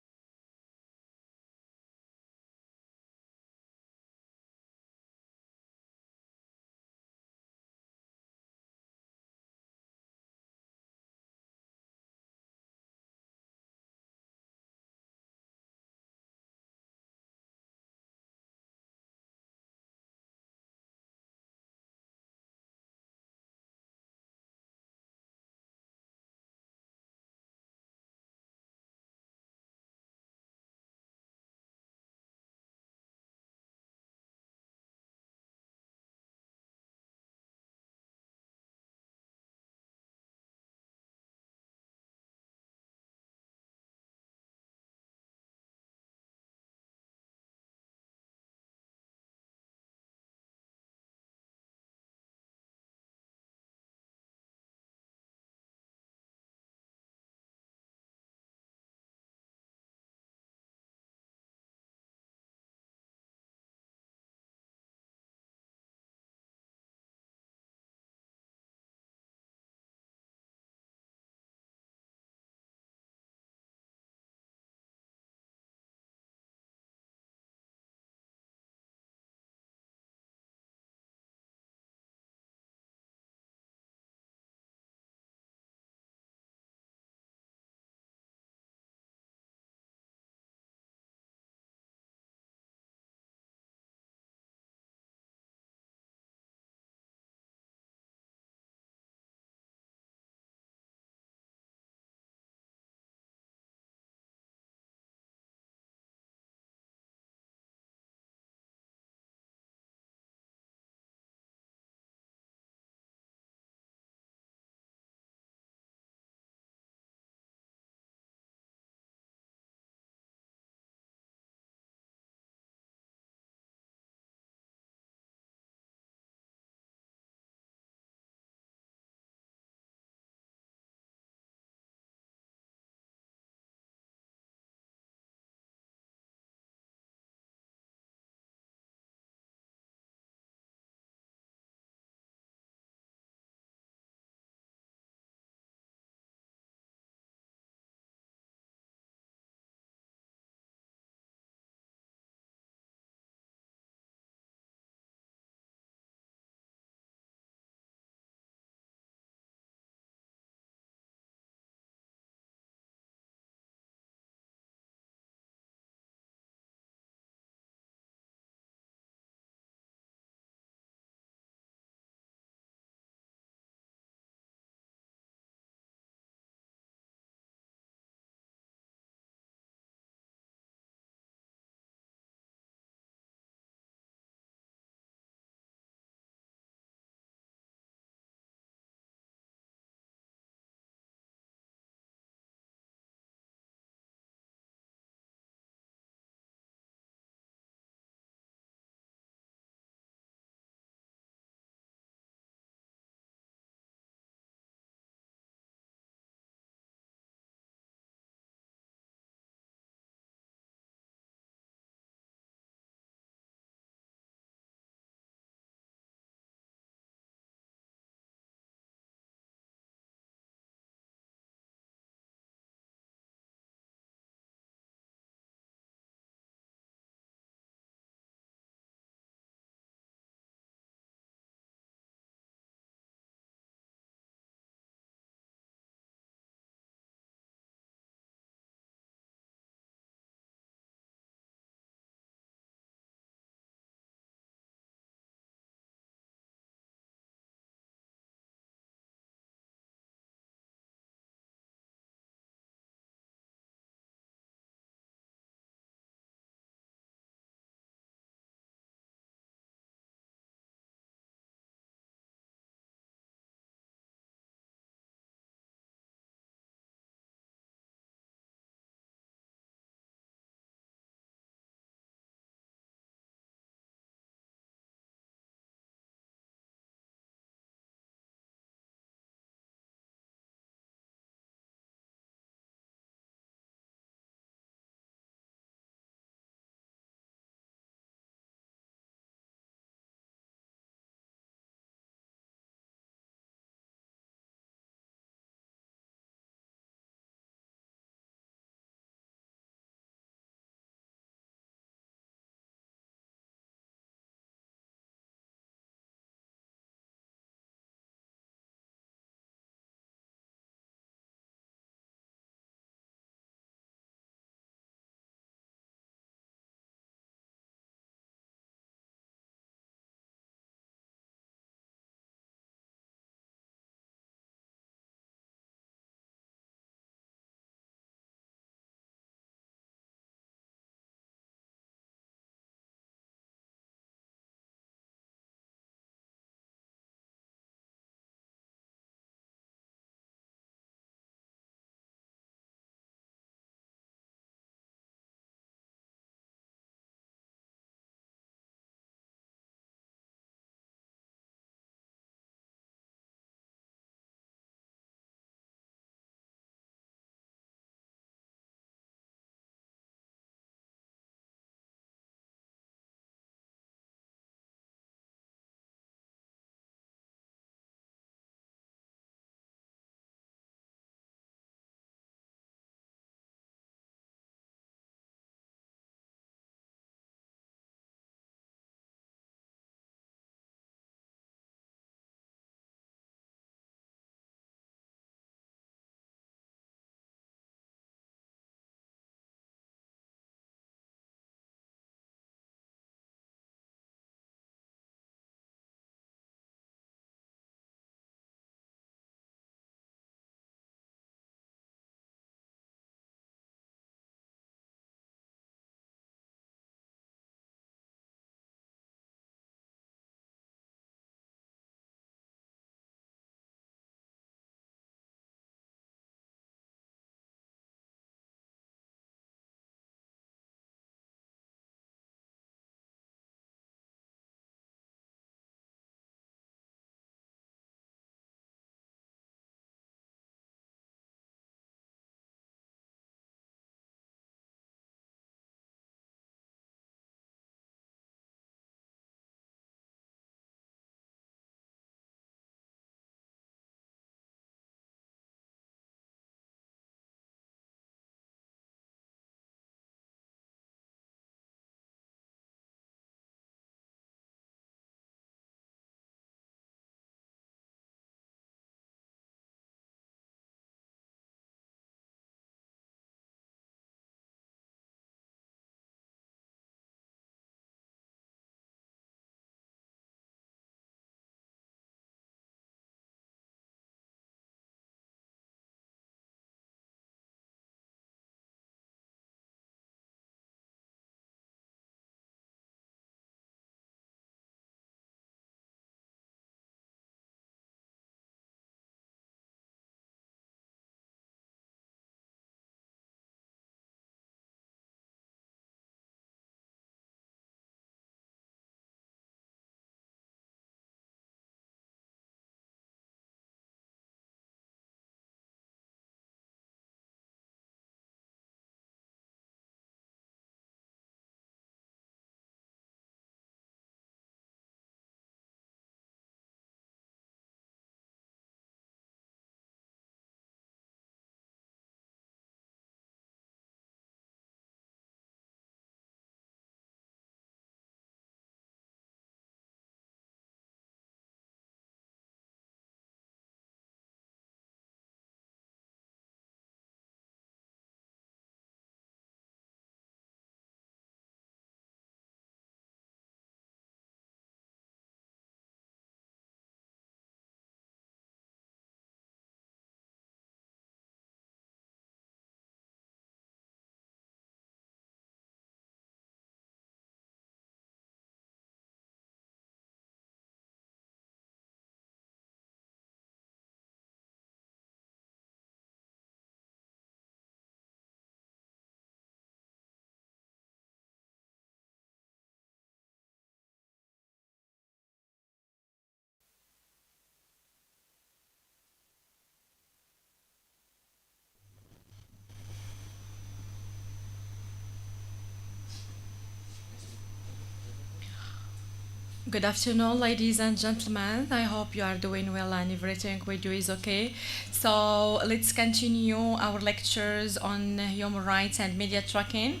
Good afternoon, ladies and gentlemen. I hope you are doing well and everything with you is okay. So let's continue our lectures on human rights and media tracking.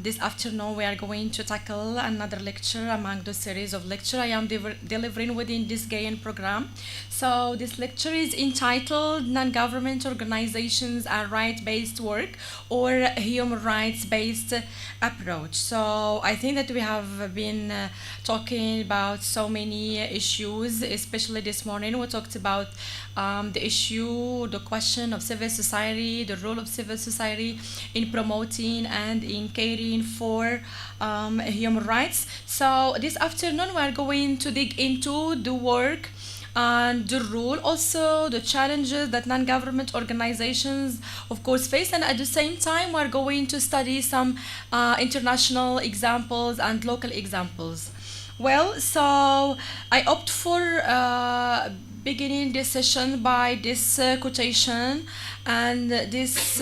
This afternoon, we are going to tackle another lecture among the series of lecture I am delivering within this GIAN program. So this lecture is entitled "Non-Government Organizations and Right-Based Work" or "Human Rights-Based Approach." So I think that we have been talking about so many issues, especially this morning. We talked about the issue, the question of civil society, the role of civil society in promoting and in caring for human rights. So this afternoon, we are going to dig into the work and the role, also the challenges that non-government organizations of course face, and at the same time we're going to study some international examples and local examples. Well, so I opt for beginning this session by this quotation, and this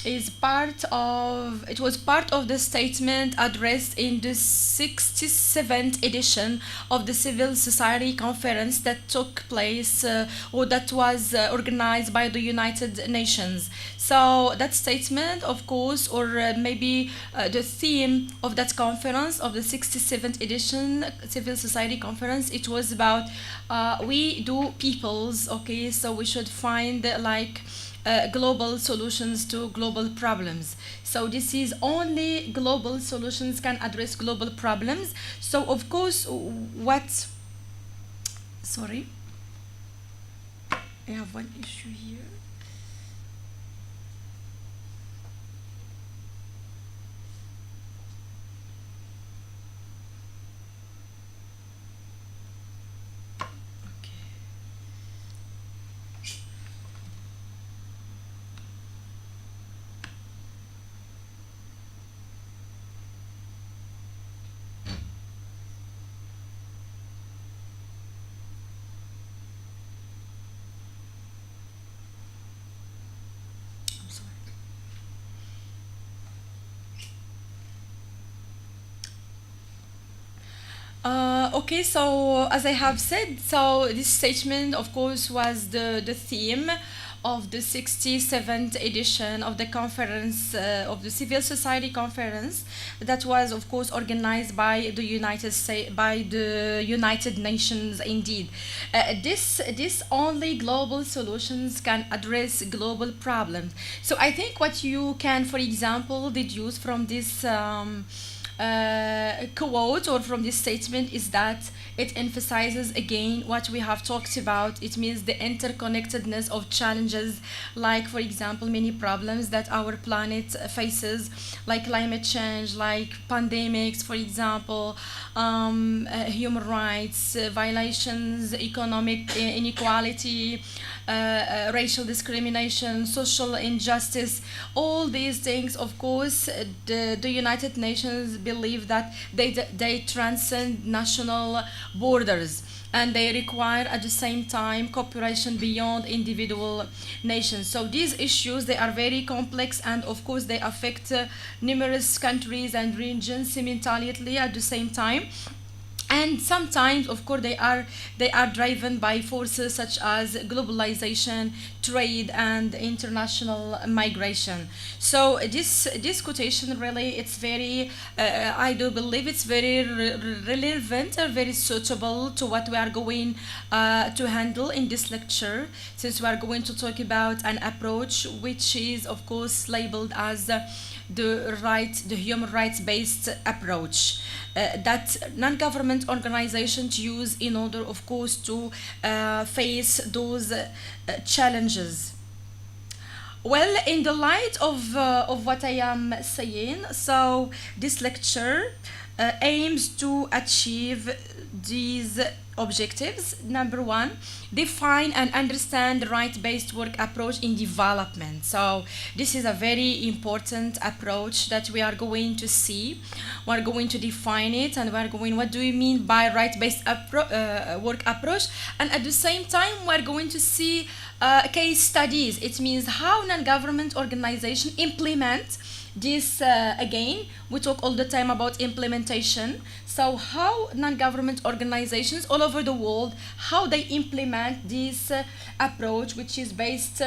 is part of, it was part of the statement addressed in the 67th edition of the Civil Society Conference that took place or that was organized by the United Nations. So that statement, of course, or maybe the theme of that conference, of the 67th edition Civil Society Conference, it was about we do peoples, okay, so we should find global solutions to global problems. So this is only global solutions can address global problems. So of course, what? Sorry, I have one issue here. Okay. I'm sorry. Okay, so as I have said, so this statement, of course, was the theme of the 67th edition of the conference, of the Civil Society Conference, that was, of course, organized by the United States, by the United Nations. Indeed, this only global solutions can address global problems. So I think what you can, for example, deduce from this. Quote or from this statement is that it emphasizes again what we have talked about. It means the interconnectedness of challenges, like, for example, many problems that our planet faces, like climate change, like pandemics, for example, human rights violations, economic inequality, racial discrimination, social injustice, all these things, of course, the United Nations believe that they transcend national borders, and they require at the same time cooperation beyond individual nations. So these issues, they are very complex, and of course they affect numerous countries and regions simultaneously at the same time, and sometimes of course they are driven by forces such as globalization, trade, and international migration. So this quotation really, it's very I do believe it's very relevant or very suitable to what we are going to handle in this lecture, since we are going to talk about an approach which is of course labeled as the human rights based approach that non-government organizations use in order, of course, to face those challenges. Well, in the light of what I am saying, so this lecture aims to achieve these objectives. Number one, define and understand the right-based work approach in development. So this is a very important approach that we are going to see. We're going to define it, and we're going, what do we mean by right-based work approach? And at the same time, we're going to see case studies. It means how non-government organizations implement this again, we talk all the time about implementation. So how non-government organizations all over the world, how they implement this approach, which is based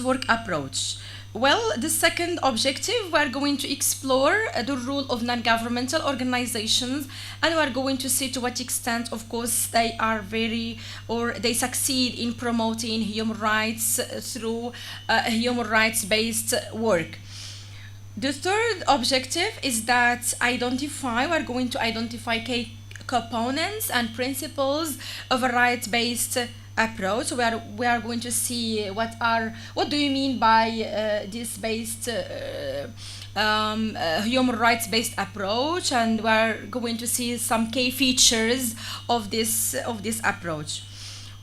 work approach. Well, the second objective, we're going to explore the role of non-governmental organizations, and we're going to see to what extent, of course, they are very, or they succeed in promoting human rights through human rights-based work. The third objective is that we're going to identify key components and principles of a rights-based approach. We are going to see what do you mean by this based human rights based approach, and we're going to see some key features of this approach.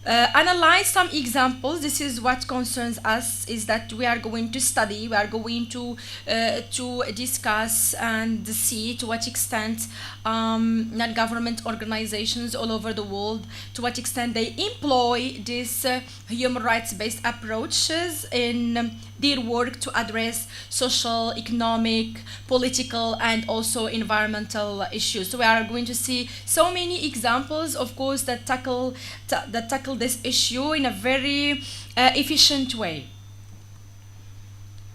Analyze some examples. This is what concerns us, is that we are going to study, we are going to discuss and see to what extent non-government organizations all over the world, to what extent they employ these human rights-based approaches in their work to address social, economic, political, and also environmental issues. So we are going to see so many examples, of course, that tackle this issue in a very efficient way.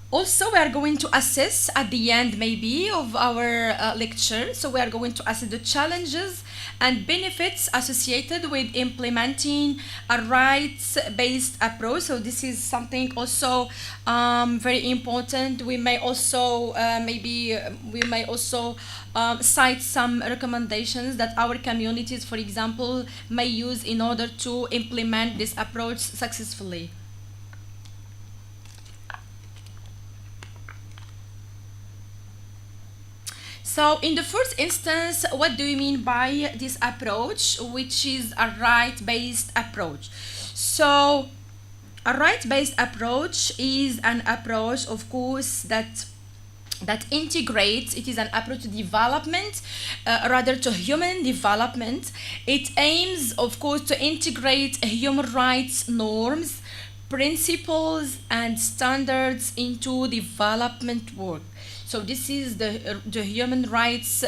Also, we are going to assess at the end maybe of our lecture. So we are going to assess the challenges and benefits associated with implementing a rights-based approach. So this is something also very important. We may also cite some recommendations that our communities, for example, may use in order to implement this approach successfully. So in the first instance, what do you mean by this approach, which is a right-based approach? So a right-based approach is an approach, of course, that integrates. It is an approach to development, rather to human development. It aims, of course, to integrate human rights norms, principles, and standards into development work. So this is the human rights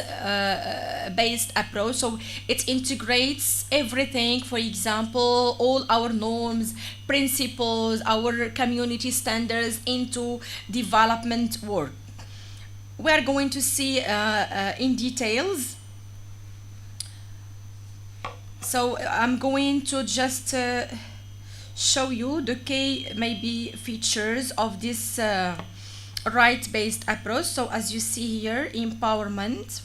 based approach. So it integrates everything, for example, all our norms, principles, our community standards into development work. We are going to see in details. So I'm going to just show you the key maybe features of this right-based approach. So as you see here, empowerment.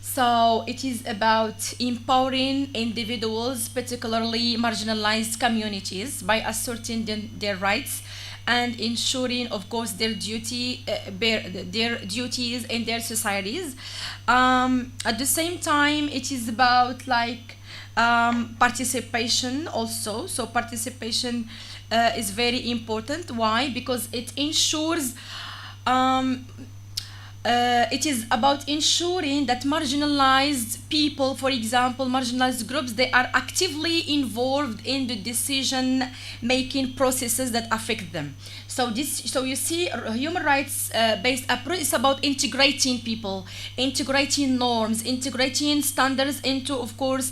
So it is about empowering individuals, particularly marginalized communities, by asserting their rights and ensuring, of course, their duties in their societies. At the same time, it is about participation also. So participation is very important. Why? Because it ensures it is about ensuring that marginalized people, for example, marginalized groups, they are actively involved in the decision-making processes that affect them. So you see, human rights based approach is about integrating people, integrating norms, integrating standards into, of course,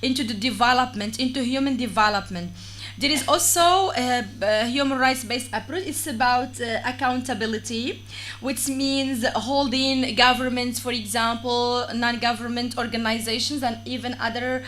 into the development, into human development. There is also a human rights-based approach. It's about accountability, which means holding governments, for example, non-government organizations, and even other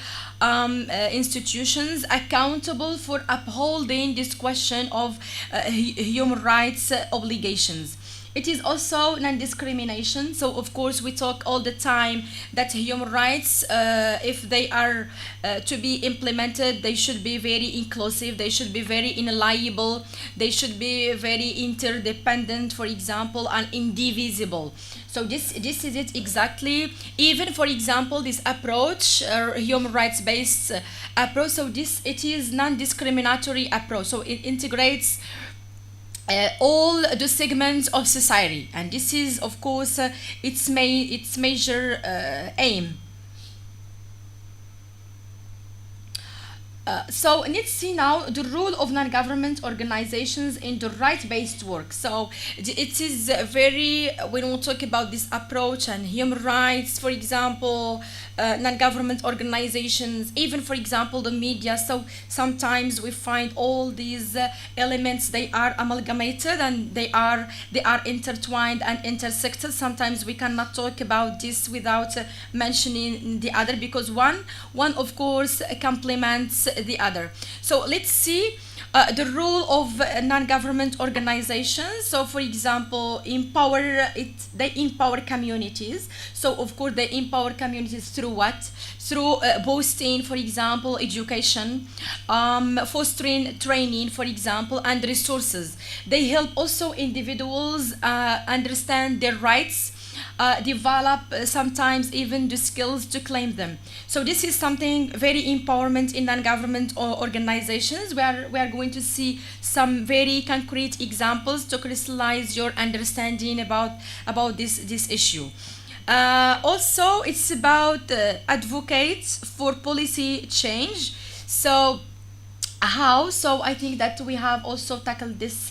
institutions accountable for upholding this question of human rights obligations. It is also non-discrimination. So of course we talk all the time that human rights, if they are to be implemented, they should be very inclusive, they should be very inalienable, they should be very interdependent, for example, and indivisible. So this is it exactly. Even, for example, this approach, human rights based approach, so it is non-discriminatory approach. So it integrates all the segments of society, and this is, of course, its major aim. So let's see now the role of non-government organizations in the right-based work. So it is very, when we talk about this approach and human rights, for example, non-government organizations, even for example the media. So sometimes we find all these elements, they are amalgamated and they are intertwined and intersected. Sometimes we cannot talk about this without mentioning the other, because one of course complements the other. So let's see the role of non-government organizations. So for example, they empower communities. So of course they empower communities through what? Through boosting, for example, education, fostering training, for example, and resources. They help also individuals understand their rights, develop sometimes even the skills to claim them. So this is something very empowerment in non-government organizations. We are going to see some very concrete examples to crystallize your understanding about this issue. Also, it's about advocates for policy change. So how? So I think that we have also tackled this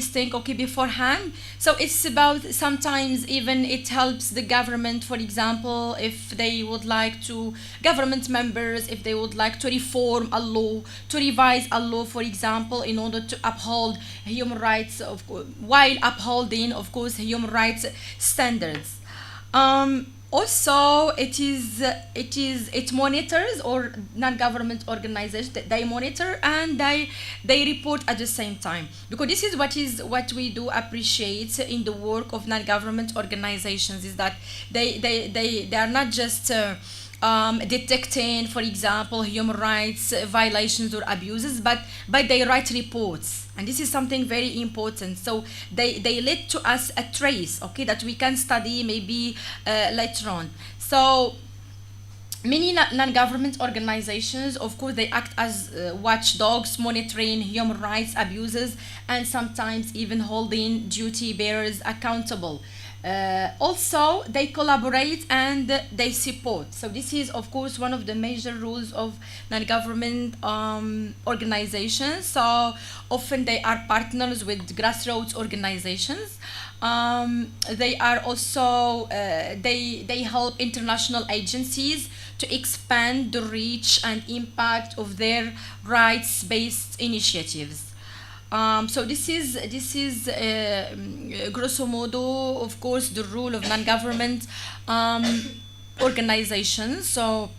thing okay beforehand. So it's about, sometimes even it helps the government, for example, if they would like to, government members, if they would like to reform a law, to revise a law, for example, in order to uphold human rights, while upholding of course human rights standards. Also, it monitors, or non-government organizations, they monitor and they report at the same time, because this is what we do appreciate in the work of non-government organizations, is that they are not just detecting, for example, human rights violations or abuses, but they write reports, and this is something very important. So they lead to us a trace, okay, that we can study maybe later on. So many non-government organizations, of course, they act as watchdogs, monitoring human rights abuses, and sometimes even holding duty bearers accountable. Also, they collaborate and they support. So this is, of course, one of the major rules of non-government organizations. So often they are partners with grassroots organizations. They are also they help international agencies to expand the reach and impact of their rights-based initiatives. So this is grosso modo, of course, the role of non-government organizations. So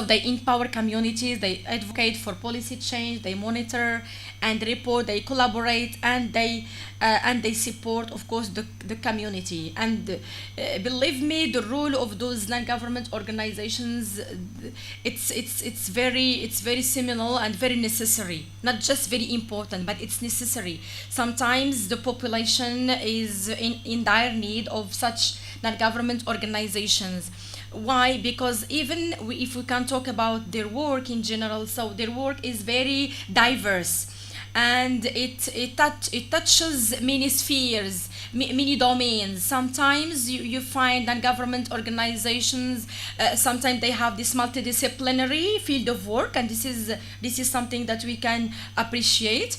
they empower communities, they advocate for policy change, they monitor and report, they collaborate, and they support, of course, the community. And believe me, the role of those non-government organizations, it's very similar and very necessary. Not just very important, but it's necessary. Sometimes the population is in dire need of such non-government organizations. Why? Because even if we can talk about their work in general, so their work is very diverse, and it touches many spheres, many domains. Sometimes you find non-government organizations, sometimes they have this multidisciplinary field of work, and this is something that we can appreciate.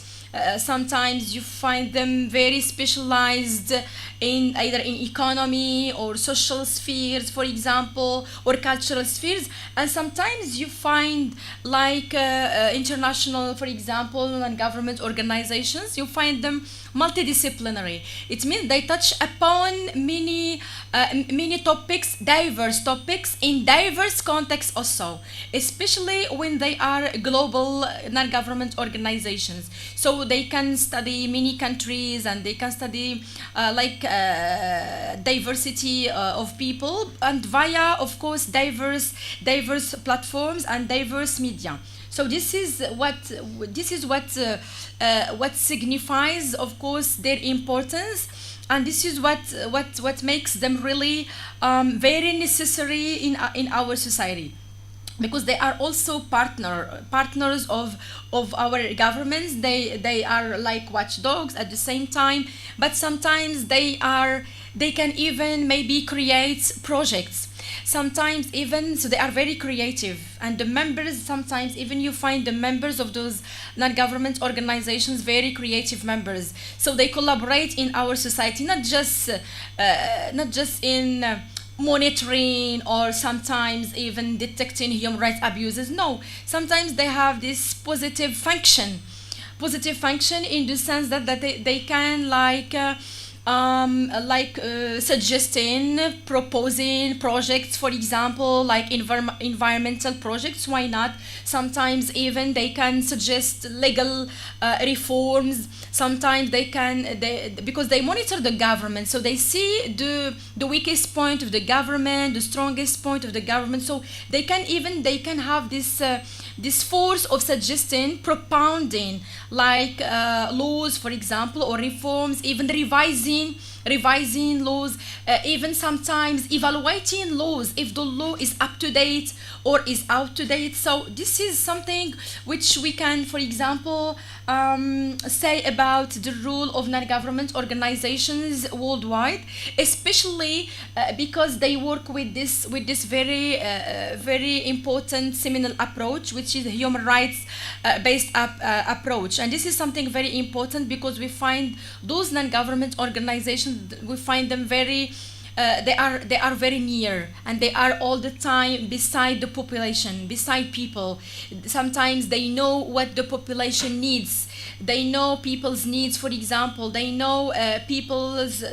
Sometimes you find them very specialized in either in economy or social spheres, for example, or cultural spheres. And sometimes you find, like international, for example, non-government organizations, you find them multidisciplinary. It means they touch upon many topics, diverse topics in diverse contexts also, especially when they are global non-government organizations. So they can study many countries, and they can study diversity of people, and via, of course, diverse platforms and diverse media. So this is what signifies, of course, their importance, and this is what makes them really very necessary in our society, because they are also partners of our governments. They are like watchdogs at the same time, but sometimes they can even maybe create projects. Sometimes even, so they are very creative, and the members, sometimes even you find the members of those non-government organizations very creative members. So they collaborate in our society, not just in monitoring or sometimes even detecting human rights abuses. No, sometimes they have this positive function in the sense that they can suggesting, proposing projects, for example, like environmental projects. Why not? Sometimes even they can suggest legal reforms. Sometimes because they monitor the government, so they see the weakest point of the government, the strongest point of the government. So they can have this force of suggesting, propounding, like laws, for example, or reforms, even revising laws, even sometimes evaluating laws if the law is up to date or is out to date. So this is something which we can, for example, say about the role of non-government organizations worldwide, especially because they work with this very important seminal approach, which is the human rights based approach. And this is something very important because we find those non-government organizations, we find them very they are very near, and they are all the time beside the population, beside people. Sometimes they know what the population needs. They know people's needs, for example. They know people's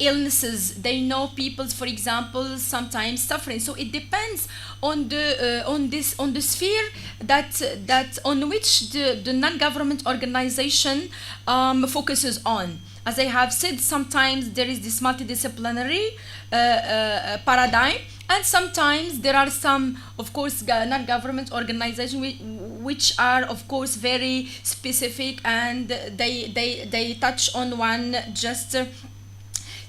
illnesses. They know people's, for example, sometimes suffering. So it depends on the sphere that on which the non-government organization focuses on. As I have said, sometimes there is this multidisciplinary paradigm, and sometimes there are some, of course, non-government organizations which are, of course, very specific, and they touch on one just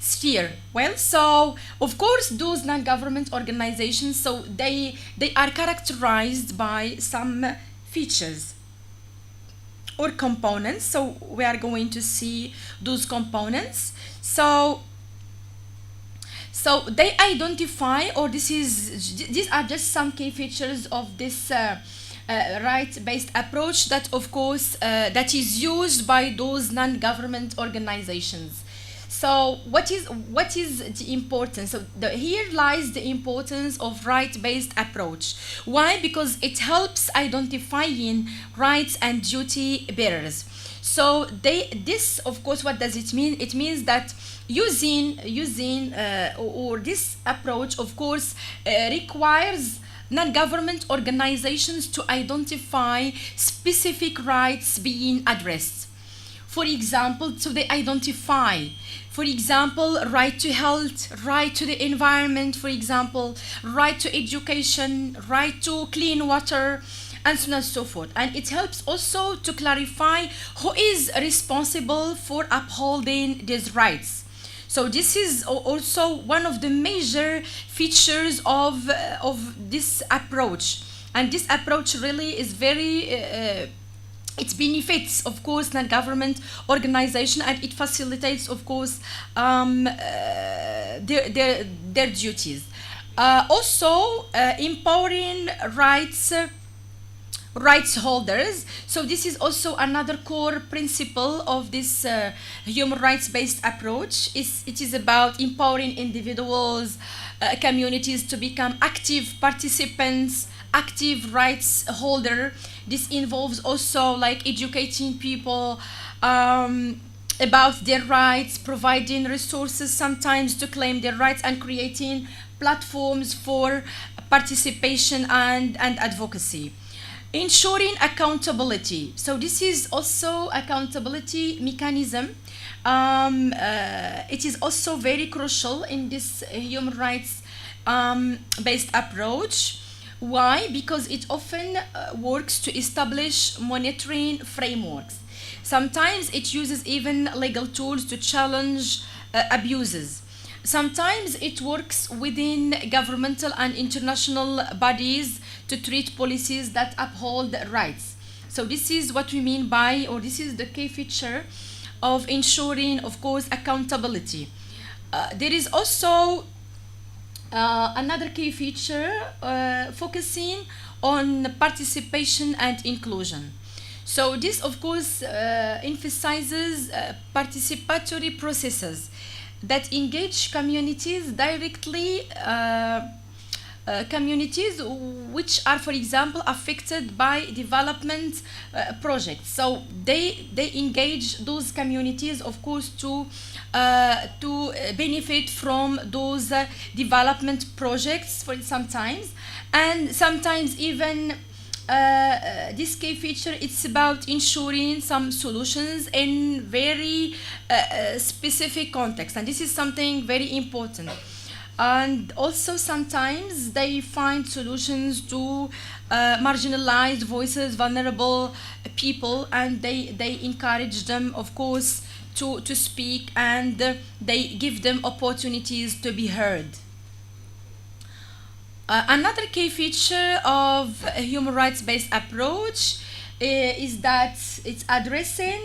sphere. Well, so of course those non-government organizations, so they are characterized by some features or components. So we are going to see those components. So they identify, or these are just some key features of this right-based approach that, of course, that is used by those non-government organizations. So what is the importance? So here lies the importance of right-based approach. Why? Because it helps identifying rights and duty bearers. So this, of course, what does it mean? It means that using or this approach, of course, requires non-government organizations to identify specific rights being addressed. For example, so they identify, for example, right to health, right to the environment, for example, right to education, right to clean water, and so on and so forth. And it helps also to clarify who is responsible for upholding these rights. So this is also one of the major features of this approach. And this approach really is very it benefits, of course, non-government organization, and it facilitates, of course, their duties. Also, empowering rights holders. So this is also another core principle of this human rights based approach. It is about empowering individuals, communities to become active participants, active rights holder. This involves also like educating people about their rights, providing resources sometimes to claim their rights, and creating platforms for participation and advocacy. Ensuring accountability. So this is also accountability mechanism. It is also very crucial in this human rights based approach. Why? Because it often works to establish monitoring frameworks. Sometimes it uses even legal tools to challenge abuses. Sometimes it works within governmental and international bodies to treat policies that uphold rights. So this is what we mean by, or this is the key feature of ensuring, of course, accountability. There is also Another key feature focusing on participation and inclusion. So this, of course, emphasizes participatory processes that engage communities directly. Communities which are, for example, affected by development projects. So they engage those communities, of course, to benefit from those development projects for sometimes, and sometimes even this key feature, it's about ensuring some solutions in very specific context, and this is something very important. And also sometimes they find solutions to marginalized voices, vulnerable people, and they encourage them, of course, to speak, and they give them opportunities to be heard. Another key feature of a human rights based approach is that it's addressing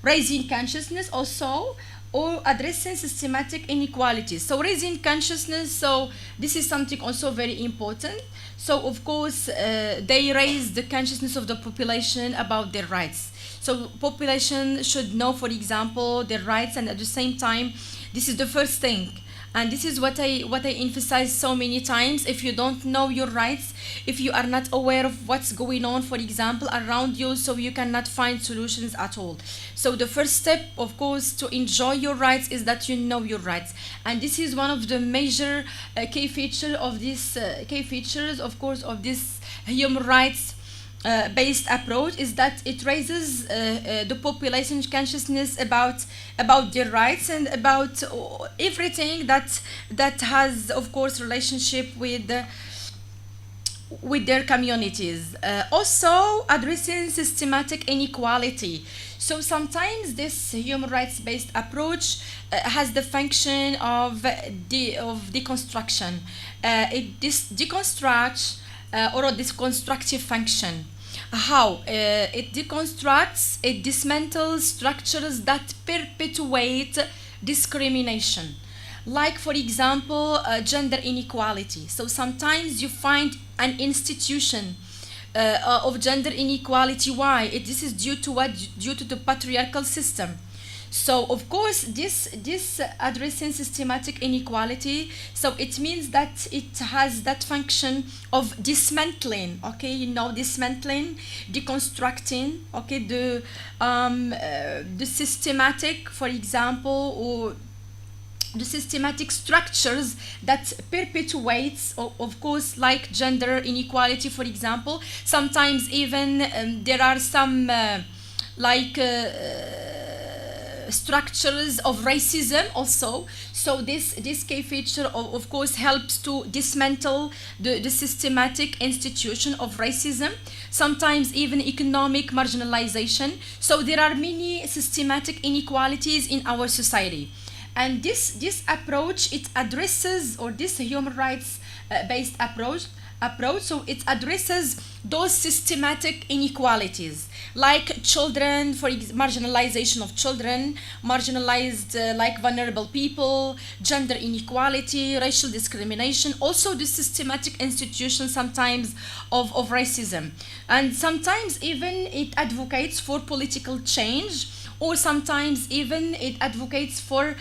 raising consciousness also, or addressing systematic inequalities. So raising consciousness, so this is something also very important. So of course they raise the consciousness of the population about their rights. So population should know, for example, their rights, and at the same time, this is the first thing. And this is what I emphasize so many times. If you don't know your rights, if you are not aware of what's going on, for example, around you, so you cannot find solutions at all. So the first step, of course, to enjoy your rights is that you know your rights. And this is one of the major key features of this human rights based approach, is that it raises the population consciousness about their rights, and about everything that has, of course, relationship with their communities. Also addressing systematic inequality. So sometimes this human rights based approach has the function of deconstruction. It deconstructs or a deconstructive function. How? It deconstructs, it dismantles structures that perpetuate discrimination. Like, for example, gender inequality. So sometimes you find an institution of gender inequality. Why? This is due to what? Due to the patriarchal system. So of course this addressing systematic inequality, so it means that it has that function of dismantling, okay, dismantling, deconstructing, okay, the systematic, for example, or the systematic structures that perpetuates, of course, like gender inequality, for example. Sometimes even there are some structures of racism also. So this key feature of course helps to dismantle the systematic institution of racism, sometimes even economic marginalization. So there are many systematic inequalities in our society, and this approach, it addresses, or this human rights based approach, so it addresses those systematic inequalities, like children, for marginalization of children, marginalized like vulnerable people, gender inequality, racial discrimination, also the systematic institution sometimes of racism. And sometimes even it advocates for political change, or sometimes even it advocates for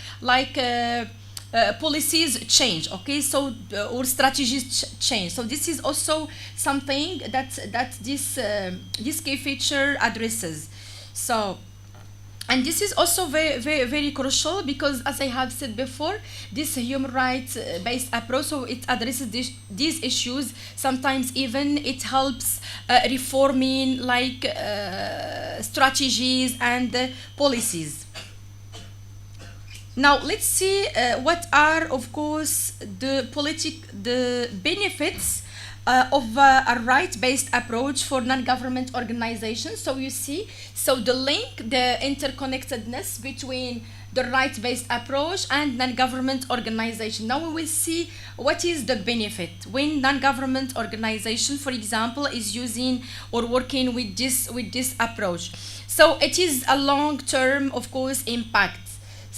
policies change, okay, so or strategies change. So this is also something that this key feature addresses. So, and this is also very crucial, because as I have said before, this human rights based approach, so it addresses these issues. Sometimes even it helps reforming strategies and policies. Now let's see what are, of course, the benefits of a right-based approach for non-government organizations. So you see, so the link, the interconnectedness between the right-based approach and non-government organization. Now we will see what is the benefit when non-government organization, for example, is using or working with this approach. So it is a long-term, of course, impact.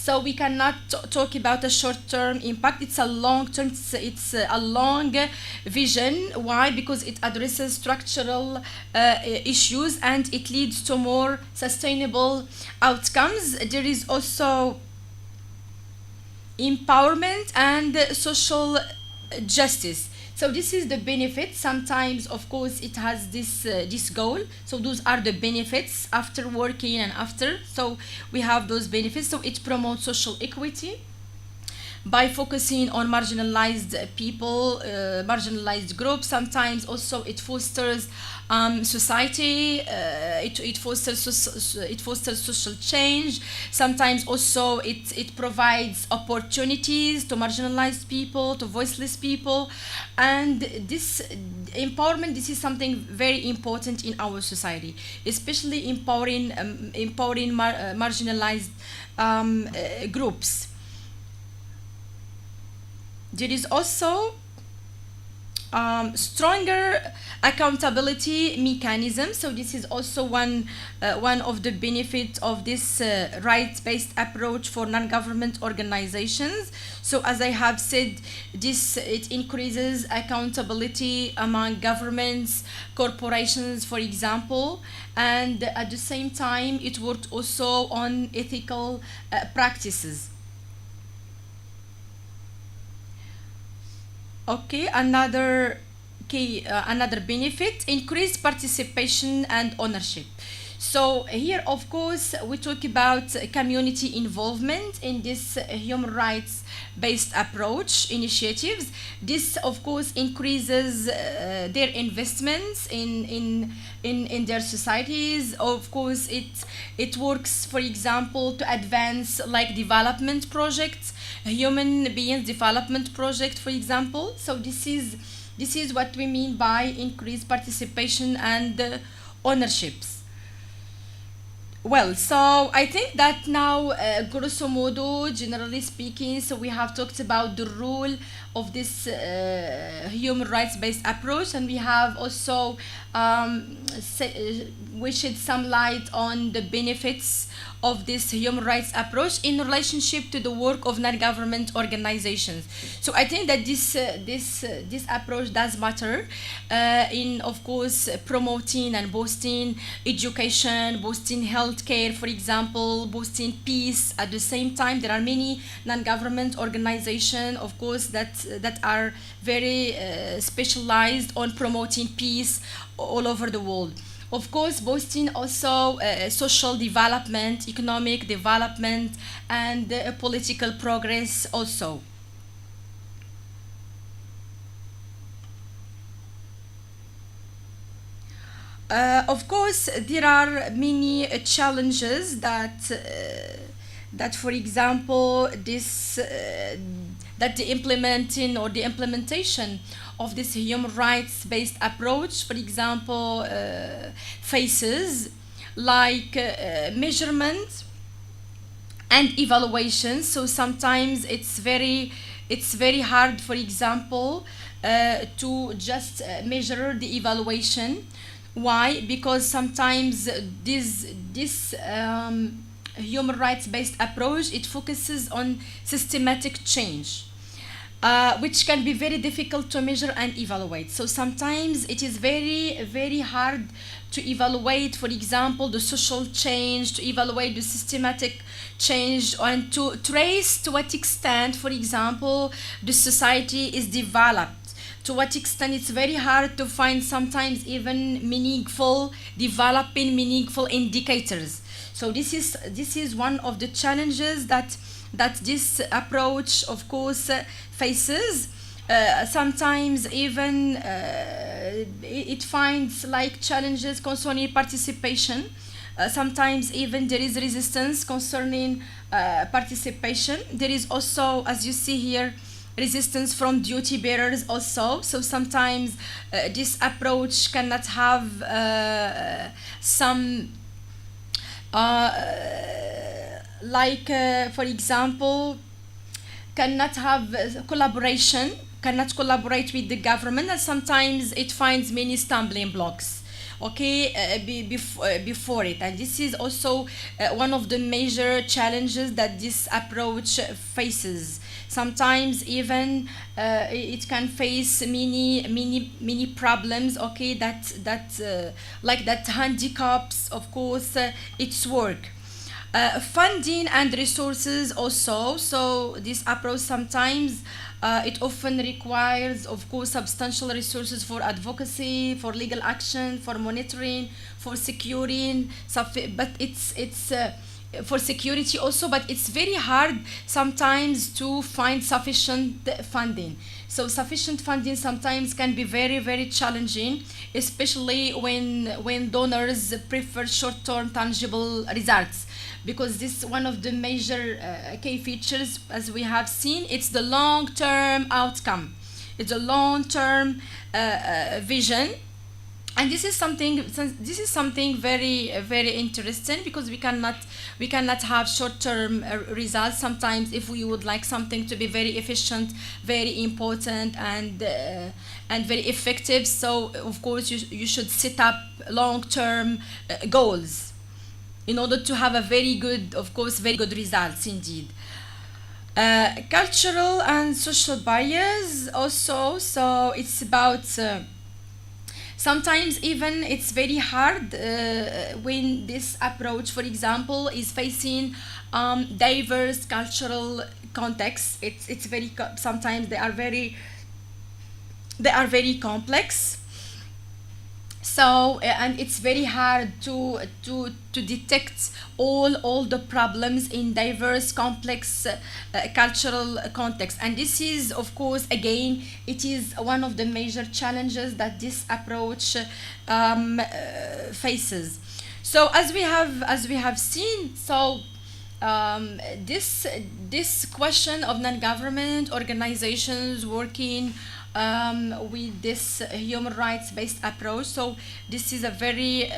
So we cannot talk about a short-term impact. It's a long-term, it's a long vision. Why? Because it addresses structural issues and it leads to more sustainable outcomes. There is also empowerment and social justice. So this is the benefit. Sometimes, of course, it has this goal. So those are the benefits after working and after. So we have those benefits. So it promotes social equity by focusing on marginalized people, marginalized groups. Sometimes also it fosters society, it fosters social change. Sometimes also it provides opportunities to marginalized people, to voiceless people, and this empowerment. This is something very important in our society, especially empowering marginalized groups. There is also stronger accountability mechanism. So this is also one of the benefits of this rights-based approach for non-government organizations. So as I have said, it increases accountability among governments, corporations, for example, and at the same time it works also on ethical practices. Okay, another benefit: increased participation and ownership. So here, of course, we talk about community involvement in this human rights based approach initiatives. This, of course, increases their investments in their societies. Of course, it works, for example, to advance like development projects, human beings development project, for example. So this is what we mean by increased participation and ownerships. Well, so I think that now, grosso modo, generally speaking, so we have talked about the role of this human rights-based approach, and we have also we shed some light on the benefits of this human rights approach in relationship to the work of non-government organizations. So I think that this approach does matter in, of course, promoting and boosting education, boosting healthcare, for example, boosting peace. At the same time, there are many non-government organizations, of course, that are very specialized on promoting peace all over the world. Of course, boosting also social development, economic development, and political progress also. Of course, there are many challenges that, for example, that the implementing or the implementation of this human rights-based approach, for example, faces, like measurement and evaluation. So sometimes it's very hard, for example, to just measure the evaluation. Why? Because sometimes this human rights based approach, it focuses on systematic change, which can be very difficult to measure and evaluate. So sometimes it is very hard to evaluate, for example, the social change, to evaluate the systematic change, and to trace to what extent, for example, the society is developed. To what extent it's very hard to find sometimes even developing meaningful indicators. So this is one of the challenges that this approach, of course, faces. Sometimes even it finds like challenges concerning participation. Sometimes even there is resistance concerning participation. There is also, as you see here, resistance from duty bearers also. So sometimes this approach cannot have some for example, cannot have cannot collaborate with the government, and sometimes it finds many stumbling blocks. okay, before it. And this is also one of the major challenges that this approach faces. Sometimes even it can face many problems, okay, that like that handicaps, of course, its work. Funding and resources also. So this approach sometimes it often requires, of course, substantial resources for advocacy, for legal action, for monitoring, for securing. But it's for security also. But it's very hard sometimes to find sufficient funding. So sufficient funding sometimes can be very challenging, especially when donors prefer short-term tangible results, because this is one of the major key features, as we have seen. It's the long-term outcome. It's a long-term vision, and this is something very interesting, because we cannot have short-term results. Sometimes if we would like something to be very efficient, very important, and very effective, so of course you should set up long-term goals in order to have a very good, of course, very good results indeed. Cultural and social bias also. So it's about sometimes even it's very hard when this approach, for example, is facing diverse cultural contexts. It's very sometimes they are very complex. So and it's very hard to detect all the problems in diverse complex cultural context. And this is, of course, again, it is one of the major challenges that this approach faces. So as we have seen, so this question of non-government organizations working with this human rights based approach. So this is a very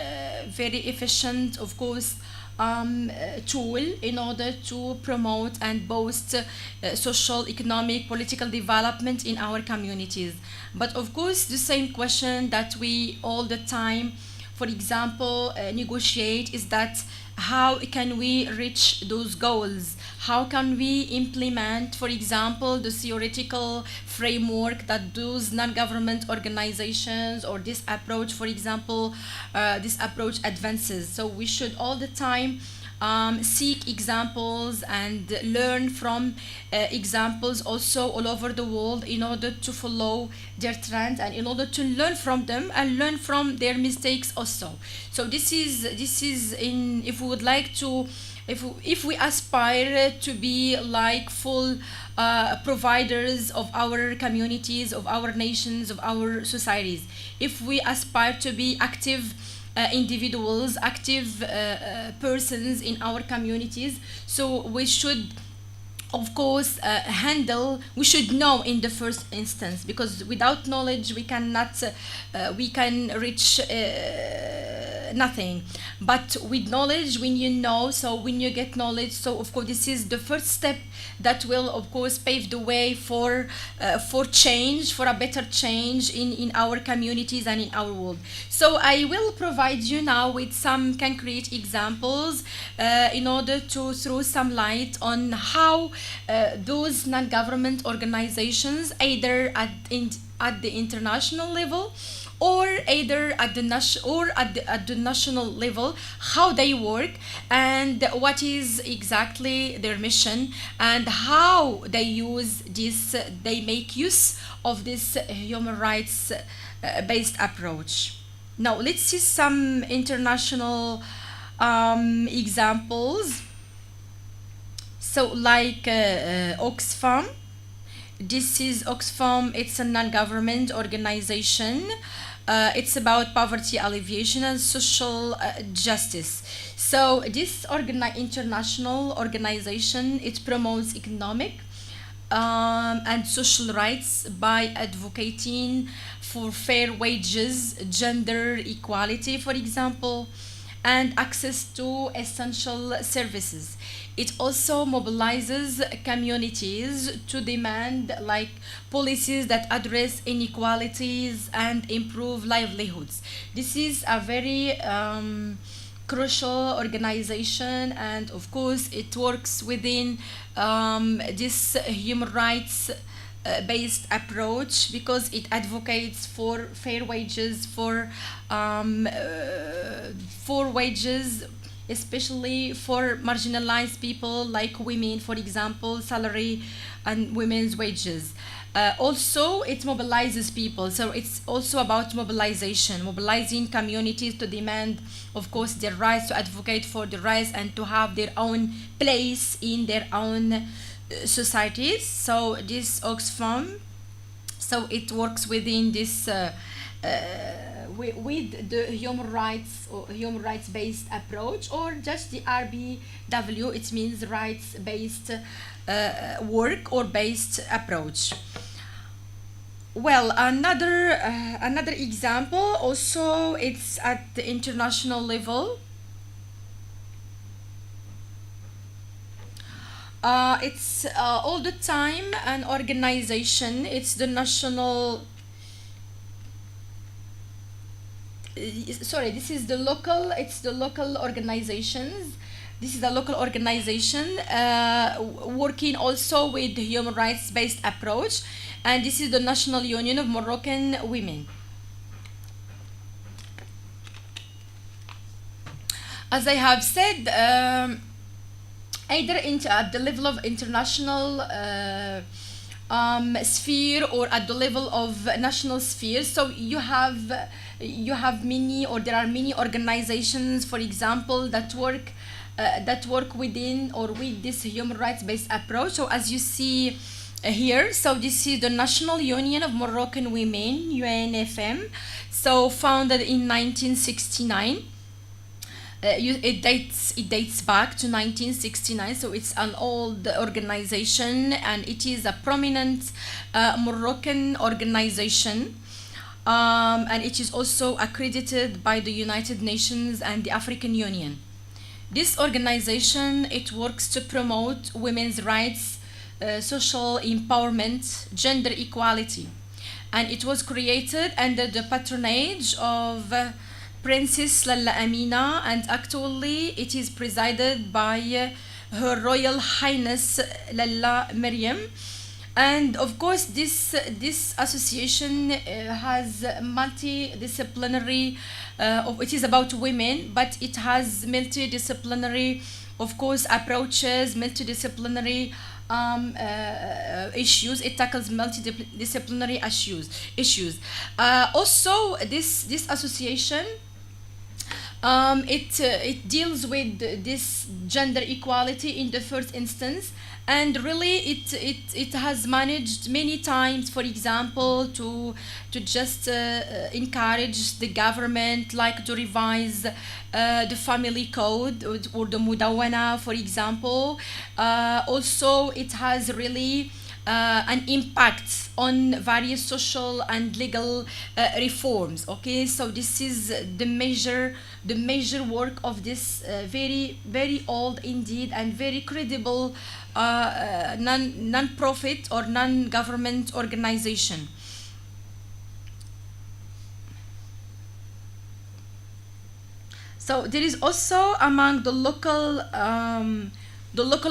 efficient, of course, tool in order to promote and boost social, economic, political development in our communities. But of course, the same question that we all the time, for example, negotiate is that how can we reach those goals? How can we implement, for example, the theoretical framework that those non-government organizations, or this approach, for example, this approach advances? So we should all the time seek examples and learn from examples also all over the world, in order to follow their trend, and in order to learn from them and learn from their mistakes also. So this is in, if we would like to, if we aspire to be like full providers of our communities, of our nations, of our societies, if we aspire to be active individuals, active persons in our communities, so we should, of course, we should know in the first instance, because without knowledge we cannot we can reach nothing. But with knowledge, when you know, so when you get knowledge, so of course this is the first step that will, of course, pave the way for change, for a better change in our communities and in our world. So I will provide you now with some concrete examples in order to throw some light on how those non-government organizations, either at the international level, or either at the national level, how they work, and what is exactly their mission, and how they they make use of this human rights based approach. Now let's see some international examples. So like Oxfam. This is Oxfam. It's a non-government organization. It's about poverty alleviation and social justice. So this international organization, it promotes economic and social rights by advocating for fair wages, gender equality, for example, and access to essential services. It also mobilizes communities to demand like policies that address inequalities and improve livelihoods. This is a very crucial organization, and of course it works within this human rights based approach because it advocates for fair wages for wages, especially for marginalized people like women, for example, salary and women's wages. Also, it mobilizes people, so it's also about mobilization, mobilizing communities to demand, of course, their rights, to advocate for the rights, and to have their own place in their own societies. So this Oxfam, so it works within this with the human rights or human rights based approach, or just the RBW. It means rights based work or based approach. Well, another example also, it's at the international level. It's all the time an organization. It's the national. Sorry, this is the local. It's the local organizations. This is a local organization working also with the human rights based approach, and this is the National Union of Moroccan Women. As I have said, either at the level of international sphere or at the level of national sphere. So you have many, or there are many organizations, for example, that work within or with this human rights based approach. So as you see here, so this is the National Union of Moroccan Women, UNFM, so founded in 1969. It dates back to 1969, so it's an old organization, and it is a prominent Moroccan organization, and it is also accredited by the United Nations and the African Union. This organization, it works to promote women's rights, social empowerment, gender equality, and it was created under the patronage of Princess Lalla Amina, and actually it is presided by Her Royal Highness Lalla Maryam. And of course, this association has multidisciplinary. It is about women, but it has multidisciplinary, of course, approaches, multidisciplinary issues. It tackles multidisciplinary issues. Also, this association. It deals with this gender equality in the first instance, and really it has managed many times, for example, to just encourage the government, like to revise the family code or the Mudawana, for example. Also, it has really an impact on various social and legal reforms. Okay, so this is the major work of this very old indeed and very credible non-profit or non-government organization. So there is also among the local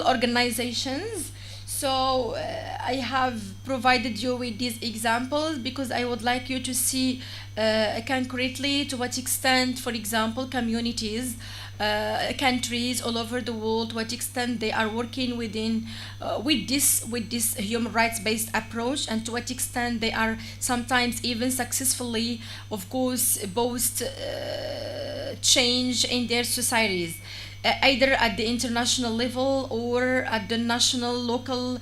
organizations. So I have provided you with these examples because I would like you to see concretely to what extent, for example, communities, countries all over the world, what extent they are working within with this human rights based approach, and to what extent they are sometimes even successfully, of course, both change in their societies. Either at the international level or at the national local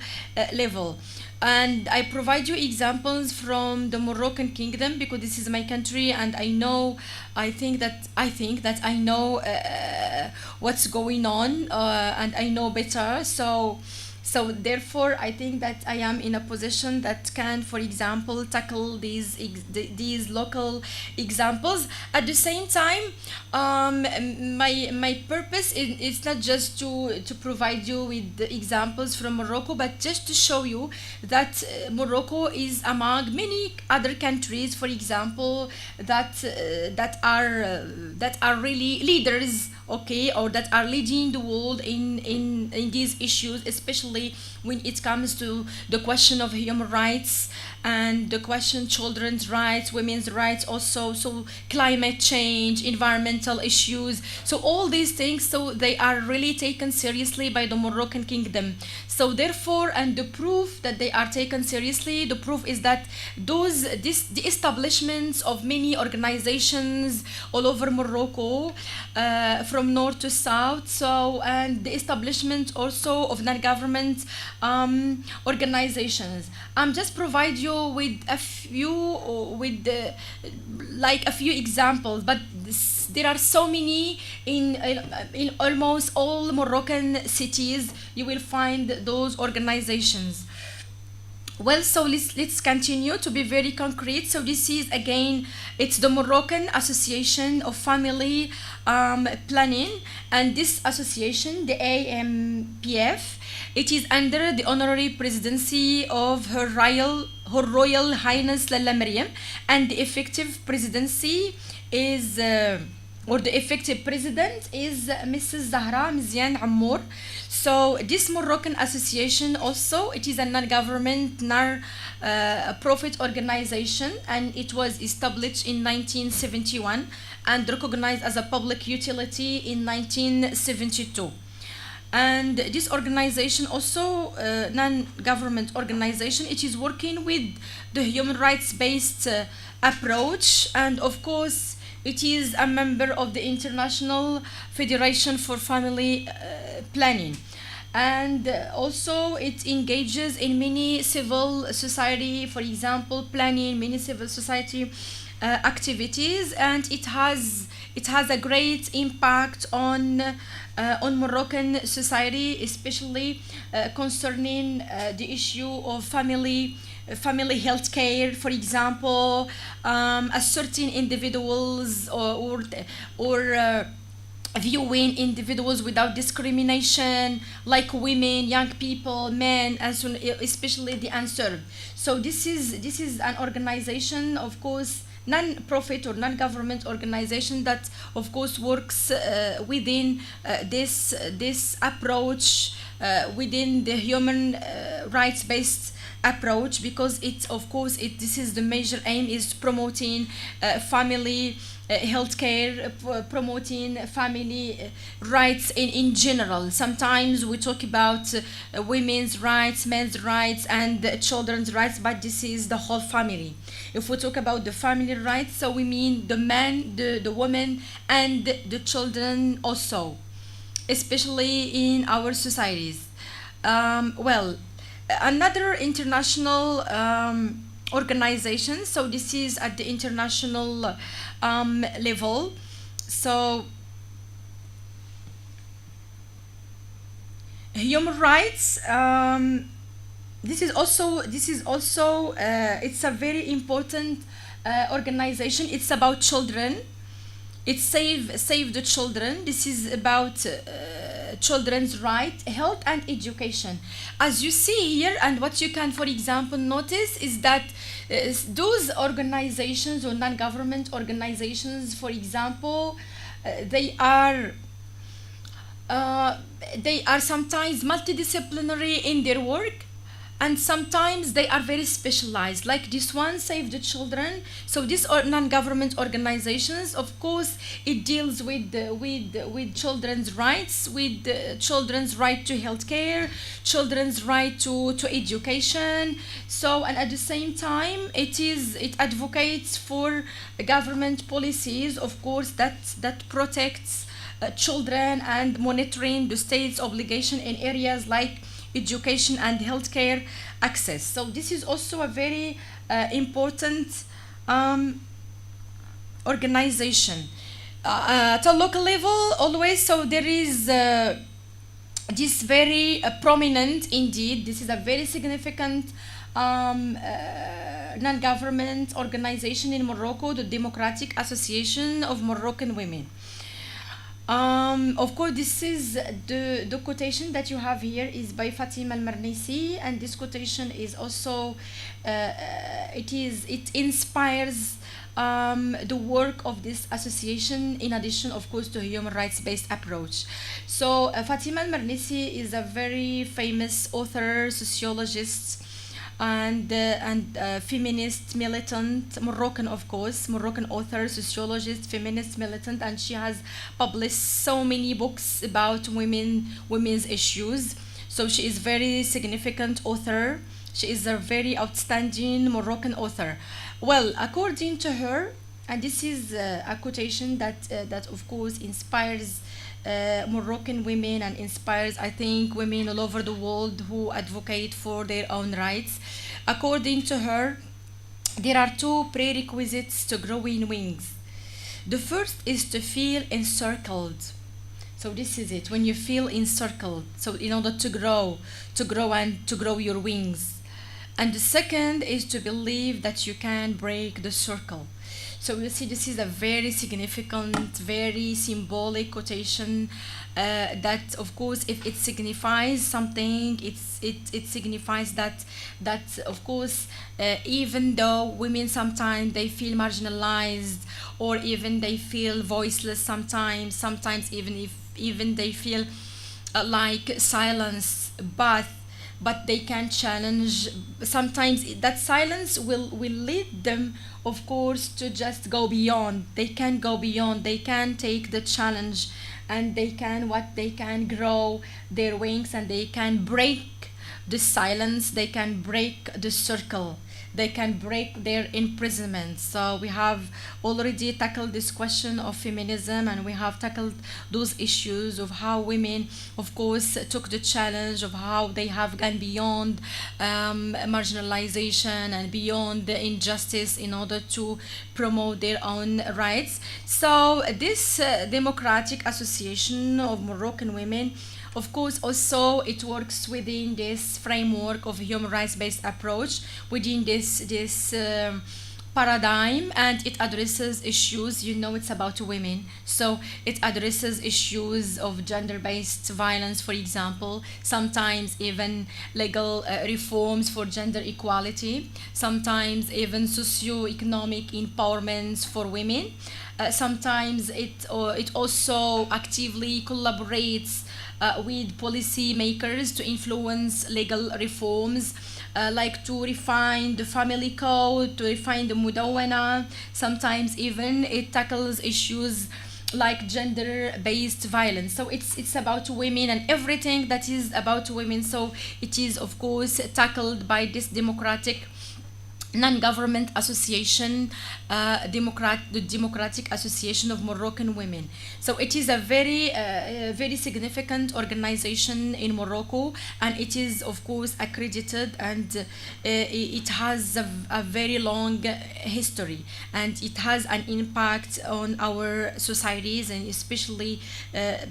level. And I provide you examples from the Moroccan kingdom because this is my country, and I think that I know what's going on, and I know better. So So therefore, I think that I am in a position that can, for example, tackle these local examples. At the same time, my purpose is not just to provide you with the examples from Morocco, but just to show you that Morocco is among many other countries, for example, that are really leaders, okay, or that are leading the world in these issues, especially when it comes to the question of human rights and the question children's rights, women's rights, also so climate change, environmental issues, so all these things, so they are really taken seriously by the Moroccan kingdom. So therefore, and the proof that they are taken seriously, the proof is that the establishments of many organizations all over Morocco, from north to south, so, and the establishment also of non-government organizations. I'm just provide you with a few, like a few examples, but there are so many in almost all Moroccan cities. You will find those organizations. Well, so let's continue to be very concrete. So this is again, it's the Moroccan Association of Family Planning, and this association, the AMPF, it is under the honorary presidency of Her Royal Highness Lalla Mariam, and the effective presidency is. Or the effective president is Mrs. Zahra Mizian Amour. So this Moroccan association also, it is a non-government, profit organization, and it was established in 1971 and recognized as a public utility in 1972. And this organization also, non-government organization, it is working with the human rights based approach, and of course it is a member of the International Federation for Family Planning. And also it engages in many civil society, for example, planning, many civil society activities, and it has a great impact on Moroccan society, especially concerning the issue of family health care, for example, asserting individuals or viewing individuals without discrimination, like women, young people, men, and so especially the unserved. So this is an organization, of course, non-profit or non-government organization that, of course, works within this approach, within the human rights-based approach, because it's, of course, this is the major aim, is promoting family healthcare, promoting family rights in general. Sometimes we talk about women's rights, men's rights, and children's rights, but this is the whole family. If we talk about the family rights, so we mean the man, the woman, and the children also, especially in our societies. Well, another international organization, so this is at the international level. So human rights, this is also it's a very important organization. It's about children. It's save the children. This is about children's right, health, and education. As you see here, and what you can, for example, notice is that those organizations or non-government organizations, for example, they are sometimes multidisciplinary in their work, and sometimes they are very specialized, like this one, Save the Children. So these are non-government organizations, of course, it deals with children's rights, with children's right to healthcare, children's right to education. So, and at the same time, it advocates for government policies, of course, that protects children, and monitoring the state's obligation in areas like education and healthcare access. So this is also a very important organization. At a local level, always, so there is this very prominent indeed. This is a very significant non-government organization in Morocco, the Democratic Association of Moroccan Women. Of course, this is the quotation that you have here is by Fatima Al-Marnisi, and this quotation is also it inspires the work of this association, in addition, of course, to a human rights based approach. So Fatima Al-Marnisi is a very famous author, sociologist, and feminist militant, Moroccan, of course, Moroccan author, sociologist, feminist militant, and she has published so many books about women's issues. So she is very significant author. She is a very outstanding Moroccan author. Well, according to her, and this is a quotation that of course inspires Moroccan women and inspires, I think, women all over the world who advocate for their own rights. According to her, there are two prerequisites to growing wings. The first is to feel encircled. So this is it. When you feel encircled, so in order to grow your wings. And the second is to believe that you can break the circle. So you see, this is a very significant, very symbolic quotation that, of course, if it signifies something, it signifies that of course, even though women sometimes they feel marginalized, or even they feel voiceless sometimes even they feel like silence, but they can challenge. Sometimes that silence will lead them, of course, to just go beyond. They can go beyond, they can take the challenge, and they can grow their wings, and they can break the silence, they can break the circle, they can break their imprisonment. So we have already tackled this question of feminism, and we have tackled those issues of how women, of course, took the challenge, of how they have gone beyond marginalization and beyond the injustice in order to promote their own rights. So this Democratic Association of Moroccan Women, of course, also it works within this framework of human rights based approach, within this paradigm, and it addresses issues, it's about women, so it addresses issues of gender based violence, for example, sometimes even legal reforms for gender equality, sometimes even socio-economic empowerment for women. Sometimes it also actively collaborates with policy makers to influence legal reforms, like to refine the family code, to refine the mudawana. Sometimes even it tackles issues like gender-based violence. So it's about women and everything that is about women. So it is, of course, tackled by this democratic non-government association, the Democratic Association of Moroccan Women. So it is a very significant organization in Morocco, and it is, of course, accredited, and it has a very long history, and it has an impact on our societies, and especially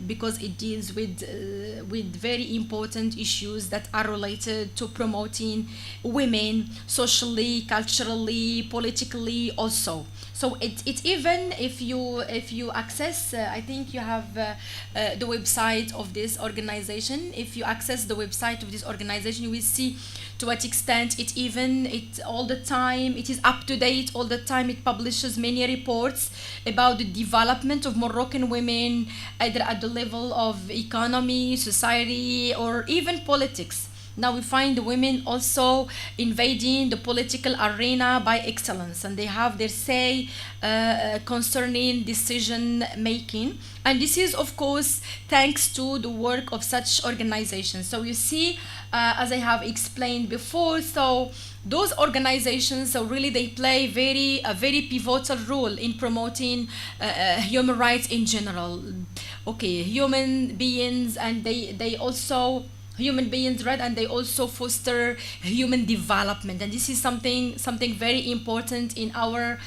because it deals with very important issues that are related to promoting women socially, culturally, politically also. So it even if you access, I think you have the website of this organization. If you access the website of this organization, you will see to what extent it all the time, it is up to date all the time. It publishes many reports about the development of Moroccan women, either at the level of economy, society, or even politics. Now we find the women also invading the political arena by excellence, and they have their say concerning decision making. And this is, of course, thanks to the work of such organizations. So you see, as I have explained before, so those organizations, so really they play a very pivotal role in promoting human rights in general. Okay, human beings, and they also human beings, right, and they also foster human development, and this is something very important in our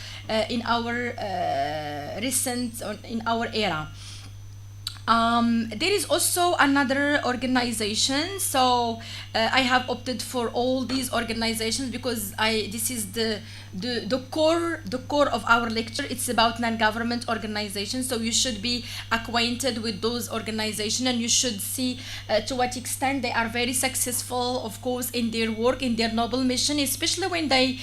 recent, or in our era. There is also another organization. So I have opted for all these organizations because I this is the core of our lecture. It's about non-government organizations. So you should be acquainted with those organizations, and you should see to what extent they are very successful, of course, in their work, in their noble mission, especially when they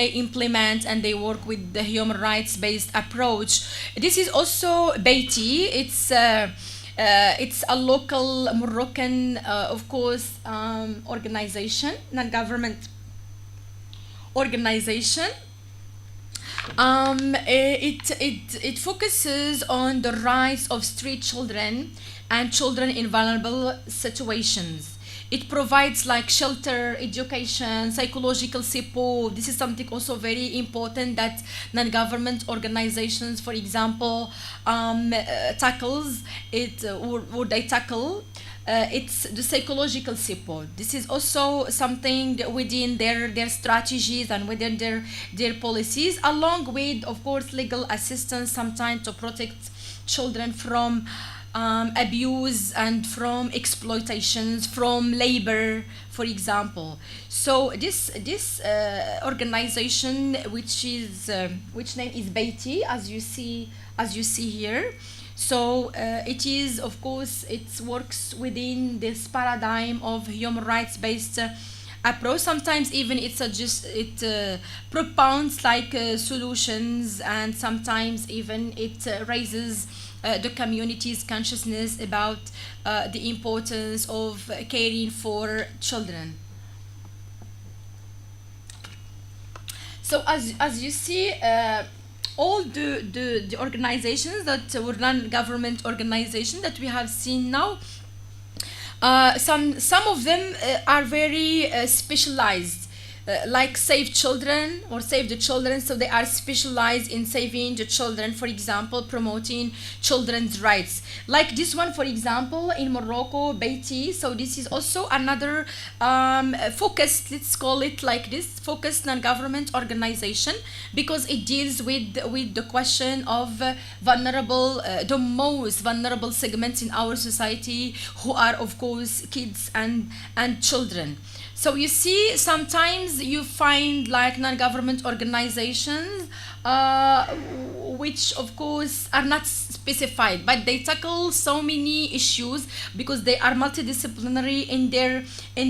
implement and they work with the human rights based approach. This is also Beiti. It's a local Moroccan, of course, organization, non-government organization. It focuses on the rights of street children and children in vulnerable situations. It provides like shelter, education, psychological support. This is something also very important that non-government organizations, for example, tackles it, or they tackle. It's the psychological support. This is also something within their strategies and within their policies, along with, of course, legal assistance sometimes to protect children from abuse and from exploitations, from labor, for example. So this organization, which name is Beiti, as you see here. So it is, of course, it works within this paradigm of human rights based approach. Sometimes even it propounds like solutions, and sometimes even it raises the community's consciousness about the importance of caring for children. So as you see, all the organizations that were non-government organizations that we have seen now, some of them are very specialized, like Save Children or Save the Children. So they are specialized in saving the children, for example, promoting children's rights. Like this one, for example, in Morocco, Beiti. So this is also another focused, let's call it like this, focused non-government organization, because it deals with the question of vulnerable, the most vulnerable segments in our society, who are, of course, kids and children. So you see, sometimes you find like non-government organizations, which of course are not specified, but they tackle so many issues because they are multidisciplinary in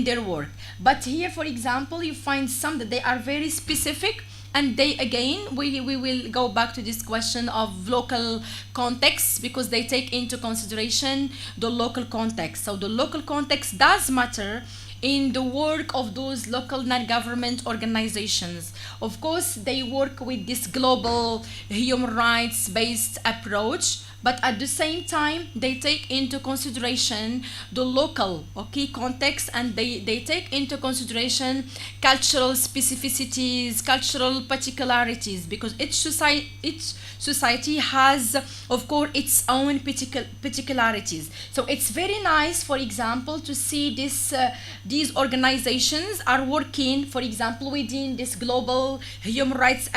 their work. But here, for example, you find some that they are very specific, and they, again, we will go back to this question of local context, because they take into consideration the local context. So the local context does matter in the work of those local non-government organizations. Of course, they work with this global human rights based approach, but at the same time they take into consideration the local, okay, context, and they take into consideration cultural specificities, cultural particularities, because each society has, of course, its own particularities. So it's very nice, for example, to see these organizations are working, for example, within this global human rights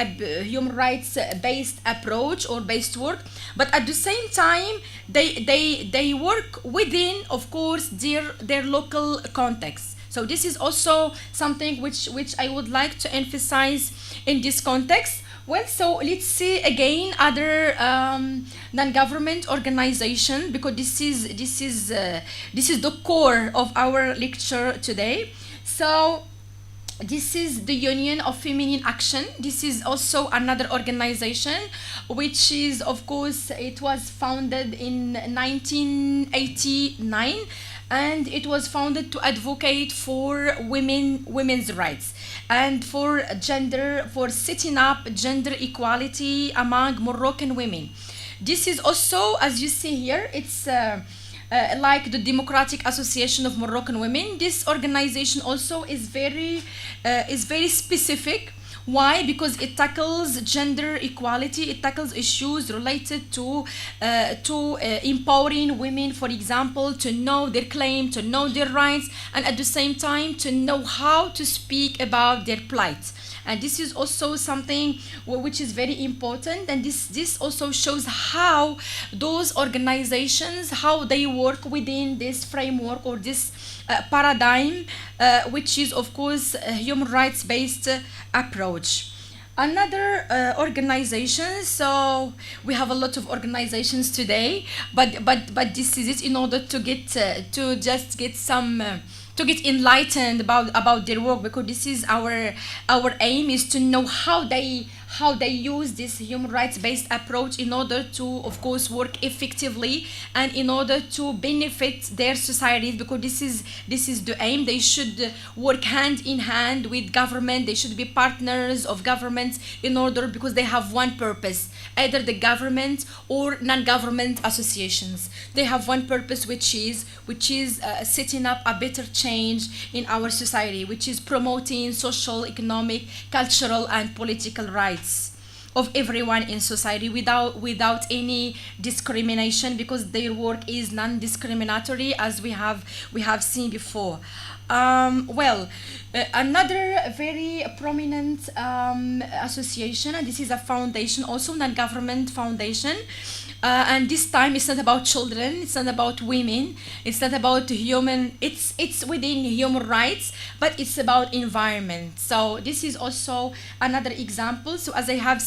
based approach or based work, but at the same time they work within, of course, their local context. So this is also something which I would like to emphasize in this context. Well, so let's see again other non-government organization, because this is the core of our lecture today. So this is the Union of Feminine Action. This is also another organization, which is, of course, it was founded in 1989, and it was founded to advocate for women's rights and for setting up gender equality among Moroccan women. This is also, as you see here, it's like the Democratic Association of Moroccan Women. This organization also is very specific. Why? Because it tackles gender equality. It tackles issues related to empowering women, for example, to know their claim, to know their rights, and at the same time to know how to speak about their plight. and this is also something which is very important. And this also shows how those organizations, how they work within this framework or this paradigm, which is of course a human rights based approach. Another organization, so we have a lot of organizations today, but this is it, in order to get to just get some to get enlightened about their work, because this is our aim, is to know how they use this human rights based approach in order to of course work effectively and in order to benefit their societies, because this is the aim. They should work hand in hand with government, they should be partners of governments, in order, because they have one purpose, either the government or non-government associations. They have one purpose, which is setting up a better change in our society, which is promoting social, economic, cultural and political rights of everyone in society without any discrimination, because their work is non-discriminatory, as we have seen before. Another very prominent association, and this is a foundation, also non-government foundation, and this time it's not about children, it's not about women, it's not about human, it's within human rights, but it's about environment. So this is also another example. So as I have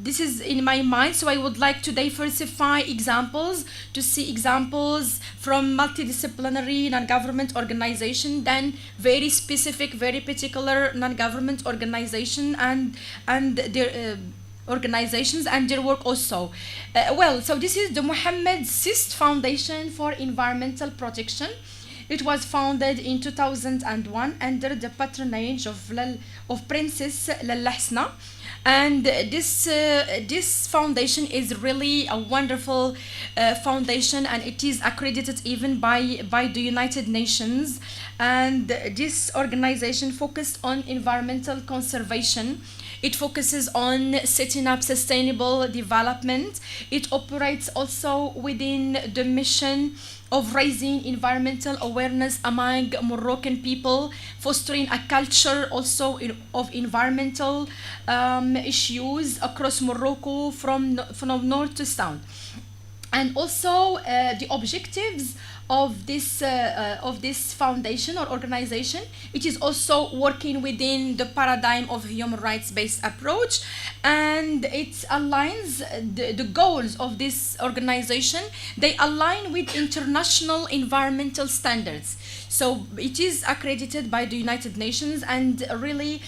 this is in my mind, so I would like to diversify examples, to see examples from multidisciplinary non-government organization, then very specific, very particular non-government organization and their organizations and their work also. So this is the Mohammed Sist Foundation for Environmental Protection. It was founded in 2001 under the patronage of Princess Lalla Hsna. And this foundation is really a wonderful foundation, and it is accredited even by the United Nations. And this organization focused on environmental conservation. It focuses on setting up sustainable development. It operates also within the mission of raising environmental awareness among Moroccan people, fostering a culture also of environmental issues across Morocco from north to south. And also the objectives of this foundation or organization, it is also working within the paradigm of human rights based approach, and it aligns the goals of this organization, they align with international environmental standards. So it is accredited by the United Nations, and really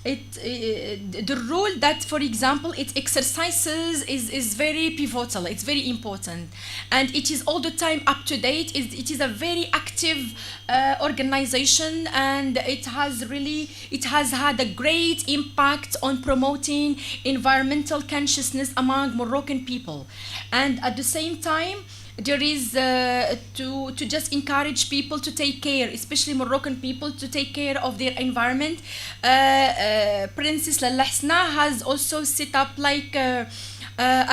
the role that, for example, it exercises is very pivotal, it's very important, and it is all the time up to date. It is a very active organization, and it has had a great impact on promoting environmental consciousness among Moroccan people. And at the same time, there is to just encourage people to take care, especially Moroccan people, to take care of their environment. Princess Lalla Hsna has also set up like a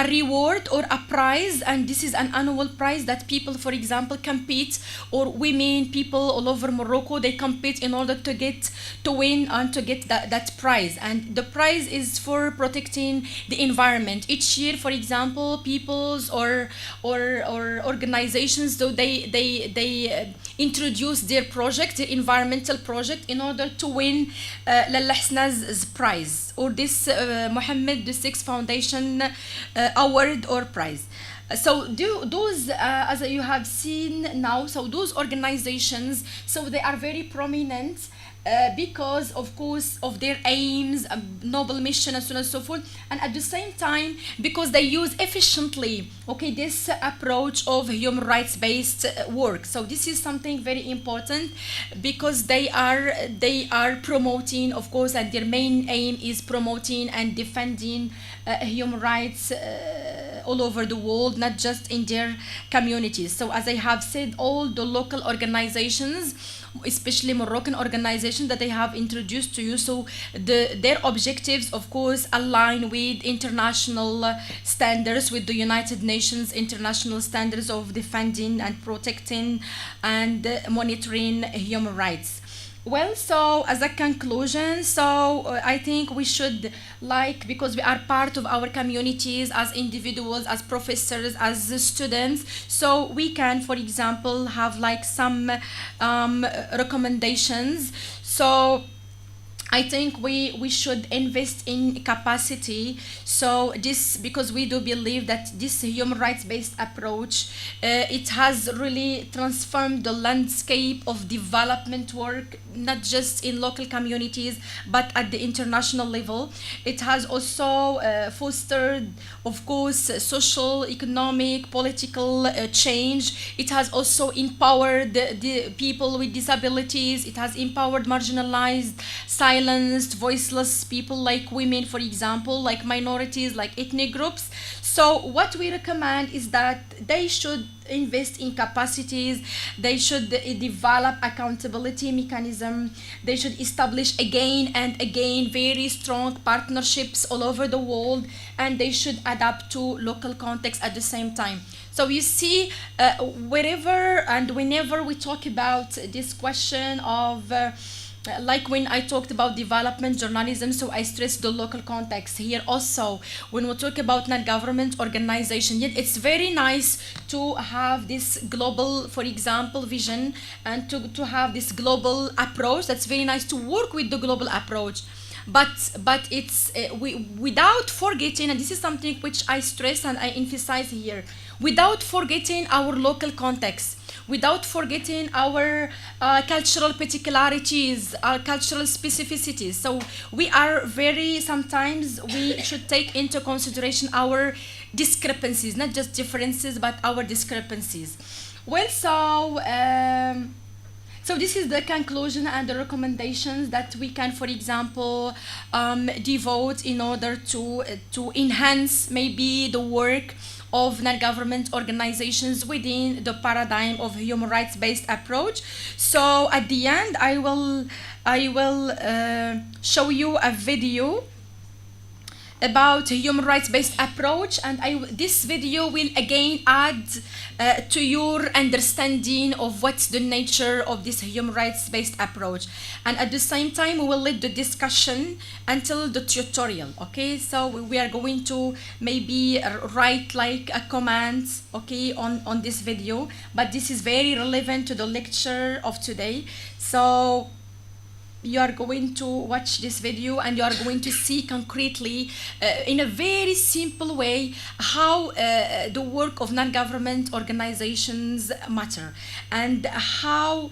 reward or a prize, and this is an annual prize that people, for example, compete, or women, people all over Morocco, they compete in order to win and to get that prize. And the prize is for protecting the environment. Each year, for example, peoples or organizations, so they introduce their project, their environmental project, in order to win Lalla Hsna's prize, or this Mohammed VI Foundation award or prize. So those, as you have seen now, so those organizations, so they are very prominent because, of course, of their aims, noble mission, and so on and so forth, and at the same time because they use efficiently, this approach of human rights based work. So this is something very important, because they are promoting, of course, and their main aim is promoting and defending human rights all over the world, not just in their communities. So as I have said, all the local organizations, especially Moroccan organizations that they have introduced to you, so their objectives of course align with international standards, with the United Nations international standards of defending and protecting and monitoring human rights. Well, so as a conclusion, so I think we should, like, because we are part of our communities as individuals, as professors, as students, so we can, for example, have like some recommendations. So I think we should invest in capacity. So this, because we do believe that this human rights based approach, it has really transformed the landscape of development work, not just in local communities but at the international level. It has also fostered, of course, social, economic, political change. It has also empowered the people with disabilities. It has empowered marginalized, silenced, voiceless people like women, for example, like minorities, like ethnic groups. So what we recommend is that they should invest in capacities, they should develop accountability mechanism, they should establish again and again very strong partnerships all over the world, and they should adapt to local context at the same time. So you see, wherever and whenever we talk about this question of like when I talked about development journalism, so I stress the local context here also. When we talk about non-government organization, yet it's very nice to have this global, for example, vision, and to have this global approach. That's very nice to work with the global approach. But it's without forgetting, and this is something which I stress and I emphasize here, without forgetting our local context, without forgetting our cultural particularities, our cultural specificities. So we are very, sometimes we should take into consideration our discrepancies, not just differences, but our discrepancies. Well, so this is the conclusion and the recommendations that we can, for example, devote in order to enhance maybe the work of non-government organizations within the paradigm of human rights-based approach. So at the end, I will show you a video about human rights-based approach, and this video will again add to your understanding of what's the nature of this human rights-based approach, and at the same time we will lead the discussion until the tutorial. Okay, so we are going to maybe write like a comment, okay, on this video, but this is very relevant to the lecture of today. So you are going to watch this video and you are going to see concretely in a very simple way how the work of non-government organizations matter, and how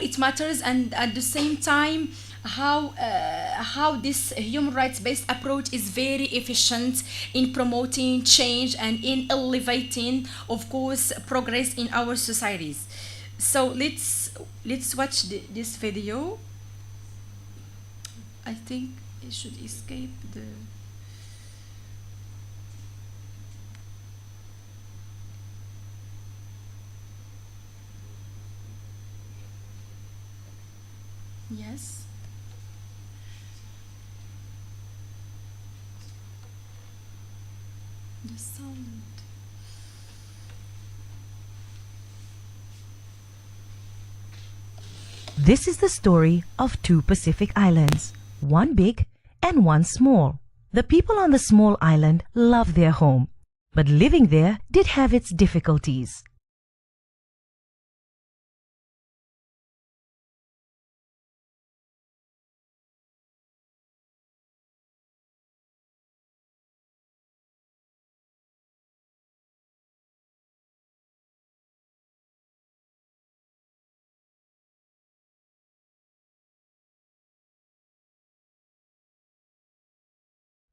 it matters, and at the same time how this human rights based approach is very efficient in promoting change and in elevating, of course, progress in our societies. So let's watch this video. I think it should escape the... Yes. The sound. This is the story of two Pacific islands, one big and one small. The people on the small island love their home, but living there did have its difficulties.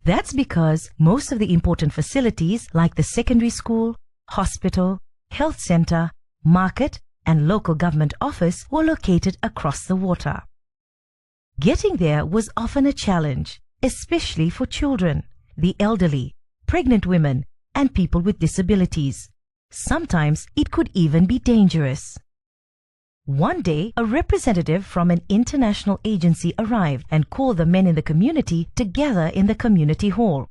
That's because most of the important facilities like the secondary school, hospital, health center, market, and local government office were located across the water. Getting there was often a challenge, especially for children, the elderly, pregnant women, and people with disabilities. Sometimes it could even be dangerous. One day, a representative from an international agency arrived and called the men in the community together in the community hall.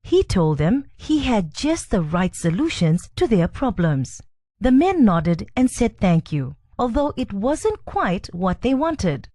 He told them he had just the right solutions to their problems. The men nodded and said thank you, although it wasn't quite what they wanted.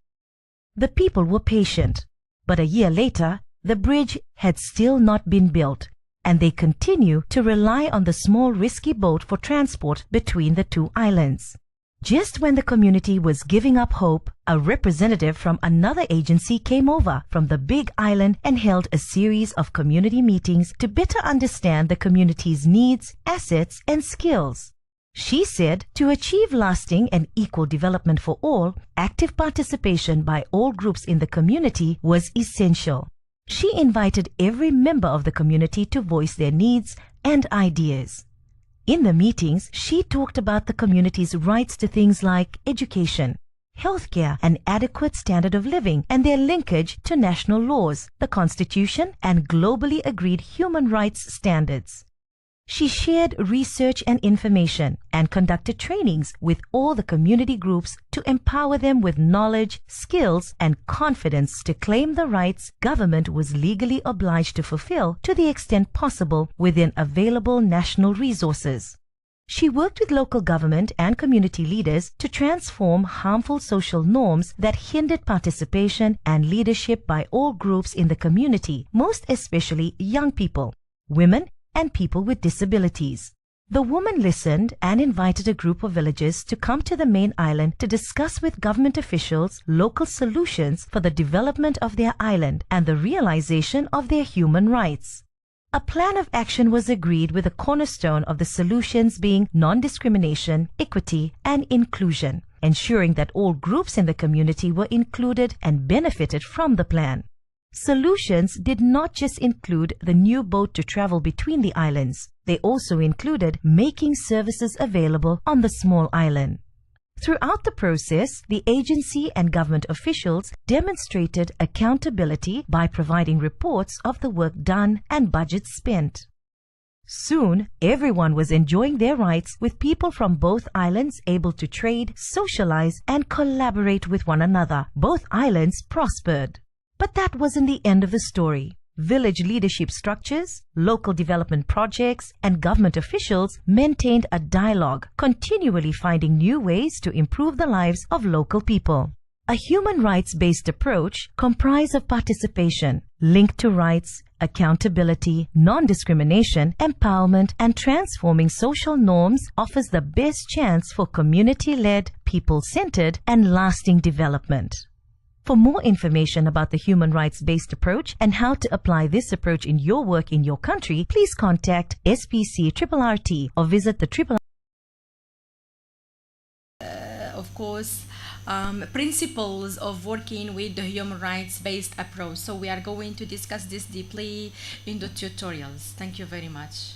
The people were patient, but a year later, the bridge had still not been built, and they continue to rely on the small risky boat for transport between the two islands. Just when the community was giving up hope, a representative from another agency came over from the big island and held a series of community meetings to better understand the community's needs, assets, and skills. She said to achieve lasting and equal development for all, active participation by all groups in the community was essential. She invited every member of the community to voice their needs and ideas. In the meetings, she talked about the community's rights to things like education, healthcare, an adequate standard of living, and their linkage to national laws, the Constitution, and globally agreed human rights standards. She shared research and information and conducted trainings with all the community groups to empower them with knowledge, skills, and confidence to claim the rights government was legally obliged to fulfill to the extent possible within available national resources. She worked with local government and community leaders to transform harmful social norms that hindered participation and leadership by all groups in the community, most especially young people, women, and people with disabilities. The woman listened and invited a group of villagers to come to the main island to discuss with government officials local solutions for the development of their island and the realization of their human rights. A plan of action was agreed with a cornerstone of the solutions being non-discrimination, equity, and inclusion, ensuring that all groups in the community were included and benefited from the plan. Solutions did not just include the new boat to travel between the islands. They also included making services available on the small island. Throughout the process, the agency and government officials demonstrated accountability by providing reports of the work done and budgets spent. Soon, everyone was enjoying their rights, with people from both islands able to trade, socialize, and collaborate with one another. Both islands prospered. But that wasn't the end of the story. Village leadership structures, local development projects, and government officials maintained a dialogue, continually finding new ways to improve the lives of local people. A human rights-based approach comprised of participation, linked to rights, accountability, non-discrimination, empowerment, and transforming social norms offers the best chance for community-led, people-centered, and lasting development. For more information about the human rights-based approach and how to apply this approach in your work in your country, please contact SPC RRT or visit the Of course, principles of working with the human rights-based approach. So we are going to discuss this deeply in the tutorials. Thank you very much.